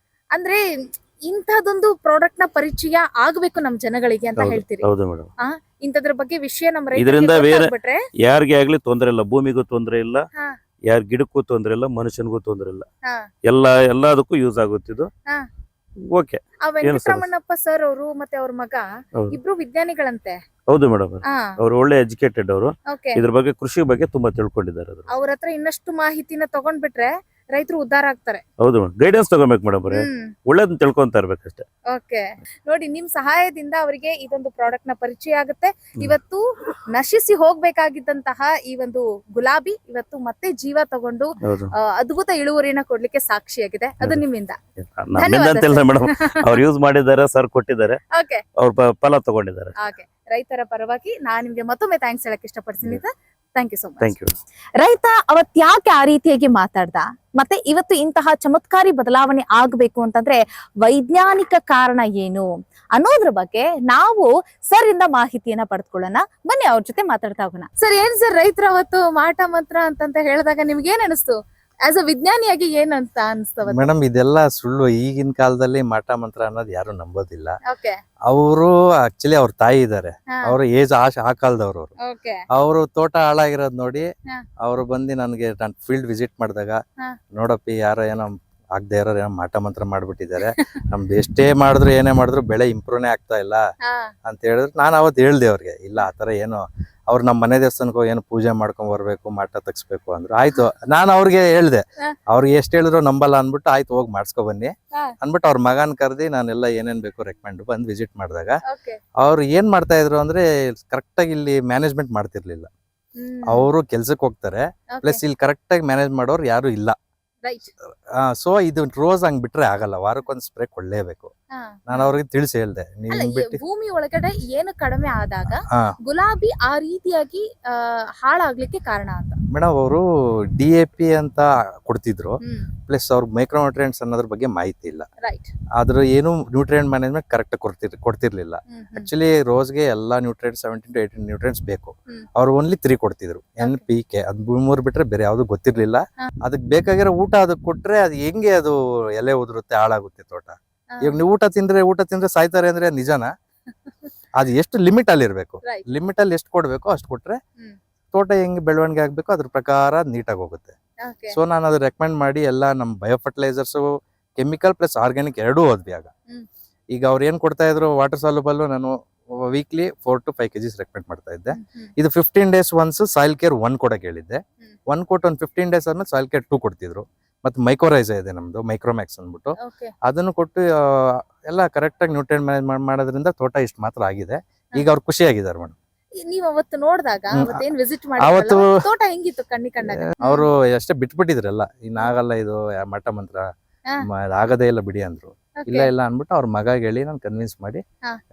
ಅಂದ್ರೆ ಇಂಥದೊಂದು ಪ್ರಾಡಕ್ಟ್ ನ ಪರಿಚಯ ಆಗ್ಬೇಕು ನಮ್ ಜನಗಳಿಗೆ ಅಂತ ಹೇಳ್ತೀರಿ. ಹೌದು ಮೇಡಮ್. ಇಂಥದ್ರ ಬಗ್ಗೆ ವಿಷಯ ನಮ್ಮ ಇದರಿಂದ ರೈತರಿಗೆ ಬೇರೆ ಗೊತ್ತಾಗ್ಬಿಟ್ರೆ ಯಾರಿಗೆ ಆಗ್ಲಿ ತೊಂದ್ರೆ ಇಲ್ಲ, ಭೂಮಿಗೂ ತೊಂದ್ರೆ ಇಲ್ಲ, ಹಾ. ಯಾರ ಗಿಡಕ್ಕೂ ತೊಂದ್ರೆ ಇಲ್ಲ, ಮನುಷ್ಯನಿಗೂ ತೊಂದ್ರೆ ಇಲ್ಲ, ಹಾ. ಎಲ್ಲದಕ್ಕೂ ಯೂಸ್ ಆಗುತ್ತಿದ್ದು. ಹಾ. ಓಕೆ. ಆ ವೆಂಕಟರಮಣಪ್ಪ ಸರ್ ಅವರು ಮತ್ತೆ ಅವ್ರ ಮಗ ಹೌದು. ಇಬ್ರು ವಿಜ್ಞಾನಿಗಳಂತೆ. ಹೌದು ಮೇಡಮ್, ಹಾ. ಅವ್ರು ಒಳ್ಳೆ ಎಜುಕೇಟೆಡ್. ಅವರು ಓಕೆ. ಇದ್ರ ಬಗ್ಗೆ ಕೃಷಿ ಬಗ್ಗೆ ತುಂಬಾ ತಿಳ್ಕೊಂಡಿದ್ದಾರೆ. ಅವ್ರ ಹತ್ರ ಇನ್ನಷ್ಟು ಮಾಹಿತಿನ ತಗೊಂಡ್ಬಿಟ್ರೆ ರೈತರು ಉದ್ಧಾರ ಆಗ್ತಾರೆ. ಹೌದು ಮೇಡಮ್, ಗೈಡೆನ್ಸ್ ತಗೋಬೇಕು ಮೇಡಮ್ ಅವರೇ, ಹ್ಮ್. ಒಳ್ಳೇದನ್ನ ತಿಳ್ಕೊಂತ ಇರ್ಬೇಕಷ್ಟೇ. ಓಕೆ. ನೋಡಿ, ನಿಮ್ ಸಹಾಯದಿಂದ ಅವರಿಗೆ ಇದೊಂದು ಪ್ರಾಡಕ್ಟ್ ನ ಪರಿಚಯ ಆಗುತ್ತೆ. ಇವತ್ತು ನಶಿಸಿ ಹೋಗ್ಬೇಕಾಗಿದ್ದಂತಹ ಈ ಒಂದು ಗುಲಾಬಿ ಇವತ್ತು ಮತ್ತೆ ಜೀವ ತಗೊಂಡು ಹೌದು. ಅದ್ಭುತ ಇಳುವರಿನ ಕೊಡ್ಲಿಕ್ಕೆ ಸಾಕ್ಷಿಯಾಗಿದೆ. ಅದು ನಿಮ್ಮಿಂದ. ನಮ್ಮಿಂದ ಅಂತಿಲ್ಲ ಮೇಡಮ್, ಅವ್ರು ಯೂಸ್ ಮಾಡಿದ್ದಾರೆ, ಸರ್ ಕೊಟ್ಟಿದ್ದಾರೆ, ಓಕೆ. ಅವ್ರ ಫಲ ತಗೊಂಡಿದ್ದಾರೆ. ಓಕೆ. ರೈತರ ಪರವಾಗಿ ನಾನ್ ನಿಮ್ಗೆ ಮತ್ತೊಮ್ಮೆ ಥ್ಯಾಂಕ್ಸ್ ಹೇಳಕ್ ಇಷ್ಟಪಡ್ತೀನಿ. Thank you so much. Thank you. ರೈತ ಅವತ್ ಯಾಕೆ ಆ ರೀತಿಯಾಗಿ ಮಾತಾಡ್ದ, ಮತ್ತೆ ಇವತ್ತು ಇಂತಹ ಚಮತ್ಕಾರಿ ಬದಲಾವಣೆ ಆಗ್ಬೇಕು ಅಂತಂದ್ರೆ ವೈಜ್ಞಾನಿಕ ಕಾರಣ ಏನು ಅನ್ನೋದ್ರ ಬಗ್ಗೆ ನಾವು ಸರ್ ಇಂದ ಮಾಹಿತಿಯನ್ನ ಪಡೆದುಕೊಳ್ಳೋಣ. ಬನ್ನಿ ಅವ್ರ ಜೊತೆ ಮಾತಾಡ್ತಾ ಹೋಗೋಣ. ಸರ್, ಏನ್ ಸರ್ ರೈತರ ಅವತ್ತು ಮಾಟ ಮಂತ್ರ ಅಂತಂತ ಹೇಳಿದಾಗ ನಿಮ್ಗೆ ಏನ್ ಅನಿಸ್ತು? ಆಸ್ ಅ ವಿಜ್ಞಾನಿಯಾಗಿ ಏನಂತ ಅನಿಸ್ತವ? ಮೇಡಮ್, ಇದೆಲ್ಲ ಸುಳ್ಳು. ಈಗಿನ ಕಾಲದಲ್ಲಿ ಮಾಟ ಮಂತ್ರ ಅನ್ನೋದು ಯಾರು ನಂಬೋದಿಲ್ಲ. ಓಕೆ. ಅವರು ಆಕ್ಚುಲಿ ಅವ್ರ ತಾಯಿ ಇದಾರೆ, ಅವ್ರ ಏಜ್ ಆ ಕಾಲದವ್ರು. ಓಕೆ. ಅವರು ತೋಟ ಹಾಳಾಗಿರೋದ್ ನೋಡಿ ಹಾ. ಅವ್ರು ಬಂದು ನನ್ಗೆ ನಾನು ಫೀಲ್ಡ್ ವಿಸಿಟ್ ಮಾಡಿದಾಗ, ಹಾ. ನೋಡಪ್ಪಿ ಯಾರೋ ಏನೋ ಆಗದೆ ಇರೋ ಏನೋ ಮಾಟ ಮಂತ್ರ ಮಾಡ್ಬಿಟ್ಟಿದ್ದಾರೆ, ನಮ್ದು ಎಷ್ಟೇ ಮಾಡಿದ್ರು ಏನೇ ಮಾಡಿದ್ರು ಬೆಳೆ ಇಂಪ್ರೂವ್ನೇ ಆಗ್ತಾ ಇಲ್ಲ ಅಂತ ಹೇಳಿದ್ರು. ನಾನು ಅವತ್ತು ಹೇಳ್ದೆ ಅವ್ರಿಗೆ, ಇಲ್ಲ ಆತರ ಏನು, ಅವ್ರು ನಮ್ಮ ಮನೆ ದೇವಸ್ಥಾನಕ್ಕೆ ಏನು ಪೂಜೆ ಮಾಡ್ಕೊಂಡ್ ಬರ್ಬೇಕು, ಮಾಟ ತಗ್ಸ್ಬೇಕು ಅಂದ್ರು. ಆಯ್ತು, ನಾನು ಅವ್ರಿಗೆ ಹೇಳ್ದೆ, ಅವ್ರಿಗೆ ಎಷ್ಟ್ ಹೇಳಿದ್ರು ನಂಬಲ್ಲ ಅನ್ಬಿಟ್ಟು, ಆಯ್ತು ಹೋಗಿ ಮಾಡ್ಸ್ಕೊ ಬನ್ನಿ ಅನ್ಬಿಟ್ಟು ಅವ್ರ ಮಗನ್ ಕರ್ದಿ ನಾನೆಲ್ಲ ಏನೇನ್ ಬೇಕು ರೆಕಮೆಂಡ್ ಬಂದು ವಿಸಿಟ್ ಮಾಡಿದಾಗ ಅವ್ರು ಏನ್ ಮಾಡ್ತಾ ಇದ್ರು ಅಂದ್ರೆ ಕರೆಕ್ಟ್ ಆಗಿ ಇಲ್ಲಿ ಮ್ಯಾನೇಜ್ಮೆಂಟ್ ಮಾಡ್ತಿರ್ಲಿಲ್ಲ. ಅವರು ಕೆಲ್ಸಕ್ಕೆ ಹೋಗ್ತಾರೆ, ಪ್ಲಸ್ ಇಲ್ಲಿ ಕರೆಕ್ಟ್ ಆಗಿ ಮ್ಯಾನೇಜ್ ಮಾಡೋರು ಯಾರು ಇಲ್ಲ. ಸೊ ಇದು ರೋಸ್ ಹಂಗ್ ಬಿಟ್ರೆ ಆಗಲ್ಲ, ವಾರಕ್ಕೊಂದ್ ಸ್ಪ್ರೇ ಕೊಳ್ಳೇಬೇಕು. ನಾನು ಅವ್ರಿಗೆ ತಿಳಿಸಿ ಹೇಳ್ದೆ, ಭೂಮಿ ಒಳಗಡೆ ಏನು ಕಡಿಮೆ ಆದಾಗ ಗುಲಾಬಿ ಆ ರೀತಿಯಾಗಿ ಹಾಳಾಗ್ಲಿಕ್ಕೆ ಕಾರಣ ಅಂತ. ಮೇಡಮ್, ಅವರು DAP ಅಂತ ಕೊಡ್ತಿದ್ರು, ಪ್ಲಸ್ ಅವ್ರ ಮೈಕ್ರೋನ್ಯೂಟ್ರಿಯೆಂಟ್ಸ್ ಅನ್ನೋದ್ರ ಬಗ್ಗೆ ಮಾಹಿತಿ ಇಲ್ಲ. ಆದ್ರ ಏನು ನ್ಯೂಟ್ರಿಯೆಂಟ್ ಮ್ಯಾನೇಜ್ಮೆಂಟ್ ಕರೆಕ್ಟ್ ಕೊಡ್ತಿರ್ಲಿಲ್ಲ. ಆಕ್ಚುಲಿ ರೋಸ್ಗೆ ಎಲ್ಲಾ ನ್ಯೂಟ್ರಿಯೆಂಟ್ಸ್ 17 to 18 ನ್ಯೂಟ್ರಿಯೆಂಟ್ಸ್ ಬೇಕು. ಅವ್ರು ಓನ್ಲಿ 3 ಕೊಡ್ತಿದ್ರು, NPK. ಅದ್ 3 ಬಿಟ್ರೆ ಬೇರೆ ಯಾವ್ದು ಗೊತ್ತಿರ್ಲಿಲ್ಲ. ಅದಕ್ಕೆ ಬೇಕಾಗಿರೋ ಊಟ ಅದಕ್ಕೆ ಕೊಟ್ರೆ ಅದು ಹೆಂಗೆ ಅದು ಎಲೆ ಉದುರುತ್ತೆ, ಹಾಳಾಗುತ್ತೆ ತೋಟ. ಇವಾಗ ನೀವು ಊಟ ತಿಂದ್ರೆ ಸಾಯ್ತಾರೆ ಅಂದ್ರೆ ನಿಜಾನ? ಅದು ಎಷ್ಟು ಲಿಮಿಟ್ ಅಲ್ಲಿ ಇರ್ಬೇಕು, ಲಿಮಿಟ್ ಅಲ್ಲಿ ಎಷ್ಟು ಕೊಡ್ಬೇಕು ಅಷ್ಟು ಕೊಟ್ರೆ ತೋಟ ಹೆಂಗ್ ಬೆಳವಣಿಗೆ ಆಗ್ಬೇಕು ಅದ್ರ ಪ್ರಕಾರ ನೀಟಾಗಿ ಹೋಗುತ್ತೆ. ಸೊ ನಾನು ಅದು ರೆಕಮೆಂಡ್ ಮಾಡಿ ಎಲ್ಲ ನಮ್ಮ bio fertilisers, chemical plus organic ಎರಡೂ ಹೋದ್ವಿ. ಈಗ ಅವ್ರು ಏನ್ ಕೊಡ್ತಾ ಇದ್ರು, ವಾಟರ್ ಸಾಲ್ಯುಬಲ್ ನಾನು ವೀಕ್ಲಿ 4 to 5 kgs ರೆಕಮೆಂಡ್ ಮಾಡ್ತಾ ಇದ್ದೆ. ಇದು 15 days ಒನ್ಸ್ ಸಾಯಿಲ್ ಕೇರ್ 1 ಕೊಡಕ್ ಹೇಳಿದ್ದೆ. 1 ಕೋಟ್ ಒಂದು 15 ಡೇಸ್ ಆದ್ಮೇಲೆ ಸಾಯಿಲ್ ಕೇರ್ 2 ಕೊಡ್ತಿದ್ರು. ಮತ್ತೆ ಮೈಕ್ರೋರೈಸ ಇದೆ ನಮ್ದು, ಮೈಕ್ರೋಮ್ಯಾಕ್ಸ್ ಅಂದ್ಬಿಟ್ಟು ಅದನ್ನು ಕೊಟ್ಟು ಎಲ್ಲ ಕರೆಕ್ಟ್ ಆಗಿ ನ್ಯೂಟ್ರಿಯೆಂಟ್ ಮ್ಯಾನೇಜ್ ಮಾಡೋದ್ರಿಂದ ತೋಟ ಇಷ್ಟು ಮಾತ್ರ ಆಗಿದೆ. ಈಗ ಅವ್ರು ಖುಷಿಯಾಗಿದ್ದಾರೆ ಮೇಡಮ್. ನೀವು ಅವತ್ತು ನೋಡಿದಾಗ ಅವತ್ತೇನ್ ವಿಸಿಟ್ ಅವತ್ತು ಮಾಡಿ ತೋಟ ಹೆಂಗಿತ್ತು ಕಂಡಾಗ? ಅವರು ಅಷ್ಟೇ ಬಿಟ್ಬಿಟ್ಟಿದ್ರಲ್ಲ, ಇನ್ನಾಗಲ್ಲ ಇದು ಮಠ ಮಂತ್ರ ಆಗದೇ ಇಲ್ಲ ಬಿಡಿ ಅಂದ್ರು. ಇಲ್ಲ ಇಲ್ಲ ಅನ್ಬಿಟ್ಟು ಅವ್ರ ಮಗ ಹೇಳಿ ನಾನು ಕನ್ವಿನ್ಸ್ ಮಾಡಿ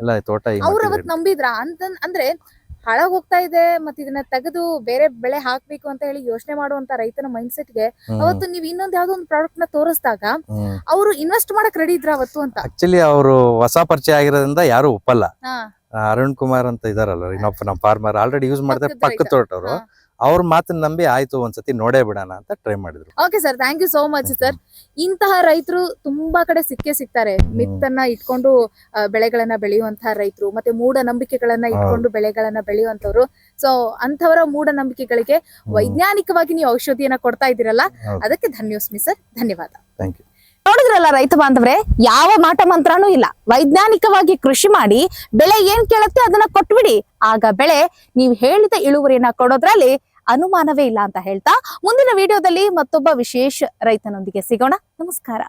ಎಲ್ಲ ತೋಟ ಅವ್ರು ಅವತ್ತು ನಂಬಿದ್ರ ಅಂದ್ರೆ ಹಾಳಾಗ್ ಹೋಗ್ತಾ ಇದೆ ಮತ್ತೆ ಇದನ್ನ ತೆಗೆದು ಬೇರೆ ಬೆಳೆ ಹಾಕ್ಬೇಕು ಅಂತ ಹೇಳಿ ಯೋಚನೆ ಮಾಡುವಂತ ರೈತನ ಮೈಂಡ್ ಸೆಟ್ ಗೆ ಅವತ್ತು ನೀವು ಇನ್ನೊಂದ್ ಯಾವ್ದೋ ಒಂದು ಪ್ರಾಡಕ್ಟ್ ನ ತೋರಿಸಿದಾಗ ಅವರು ಇನ್ವೆಸ್ಟ್ ಮಾಡಕ್ ರೆಡಿ ಇದ್ರ ಅವತ್ತು ಅಂತ. ಆಕ್ಚುಲಿ ಅವರು ಹೊಸ ಪರಿಚಯ ಆಗಿರೋದ್ರಿಂದ ಯಾರು ಒಪ್ಪಲ್ಲ. ಅರುಣ್ ಕುಮಾರ್ ಅಂತ ಇದಾರಲ್ಲ ಇನ್ನೊಬ್ಬ ನಮ್ಮ ಫಾರ್ಮರ್ ಆಲ್ರೆಡಿ ಯೂಸ್ ಮಾಡ್ತಾರೆ ಪಕ್ಕದ ತೋಟವರು, ಅವ್ರ ಮಾತನ್ನ ನಂಬಿ ಆಯ್ತು ಒಂದ್ಸತಿ ನೋಡೇ ಬಿಡೋಣ ಅಂತ ಟ್ರೈ ಮಾಡಿದ್ರು. Okay sir, thank you so much sir. ಇಂತಹ ರೈತರು ತುಂಬಾ ಕಡೆ ಸಿಗ್ತಾರೆ. ಮಿತ್ತನ್ನ ಇಟ್ಕೊಂಡು ಬೆಳೆಗಳನ್ನ ಬೆಳೆಯುವಂತಹ ರೈತರು, ಮತ್ತೆ ಮೂಢನಂಬಿಕೆಗಳನ್ನ ಇಟ್ಕೊಂಡು ಬೆಳೆಗಳನ್ನ ಬೆಳೆಯುವಂತವ್ರು. ಸೊ ಅಂತವರ ಮೂಢನಂಬಿಕೆಗಳಿಗೆ ವೈಜ್ಞಾನಿಕವಾಗಿ ನೀವು ಔಷಧಿಯನ್ನ ಕೊಡ್ತಾ ಇದ್ದೀರಲ್ಲ, ಅದಕ್ಕೆ ಧನ್ಯೋಸ್ಮಿ ಸರ್, ಧನ್ಯವಾದ. Thank you. ನೋಡಿದ್ರಲ್ಲ ರೈತ ಬಾಂಧವ್ರೆ, ಯಾವ ಮಾಟ ಮಂತ್ರನೂ ಇಲ್ಲ, ವೈಜ್ಞಾನಿಕವಾಗಿ ಕೃಷಿ ಮಾಡಿ ಬೆಳೆ ಏನ್ ಕೇಳುತ್ತೆ ಅದನ್ನ ಕೊಟ್ಬಿಡಿ, ಆಗ ಬೆಳೆ ನೀವು ಹೇಳಿದ ಇಳುವರಿಯನ್ನ ಕೊಡೋದ್ರಲ್ಲಿ ಅನುಮಾನವೇ ಇಲ್ಲ ಅಂತ ಹೇಳ್ತಾ ಮುಂದಿನ ವಿಡಿಯೋದಲ್ಲಿ ಮತ್ತೊಬ್ಬ ವಿಶೇಷ ರೈತನೊಂದಿಗೆ ಸಿಗೋಣ. ನಮಸ್ಕಾರ.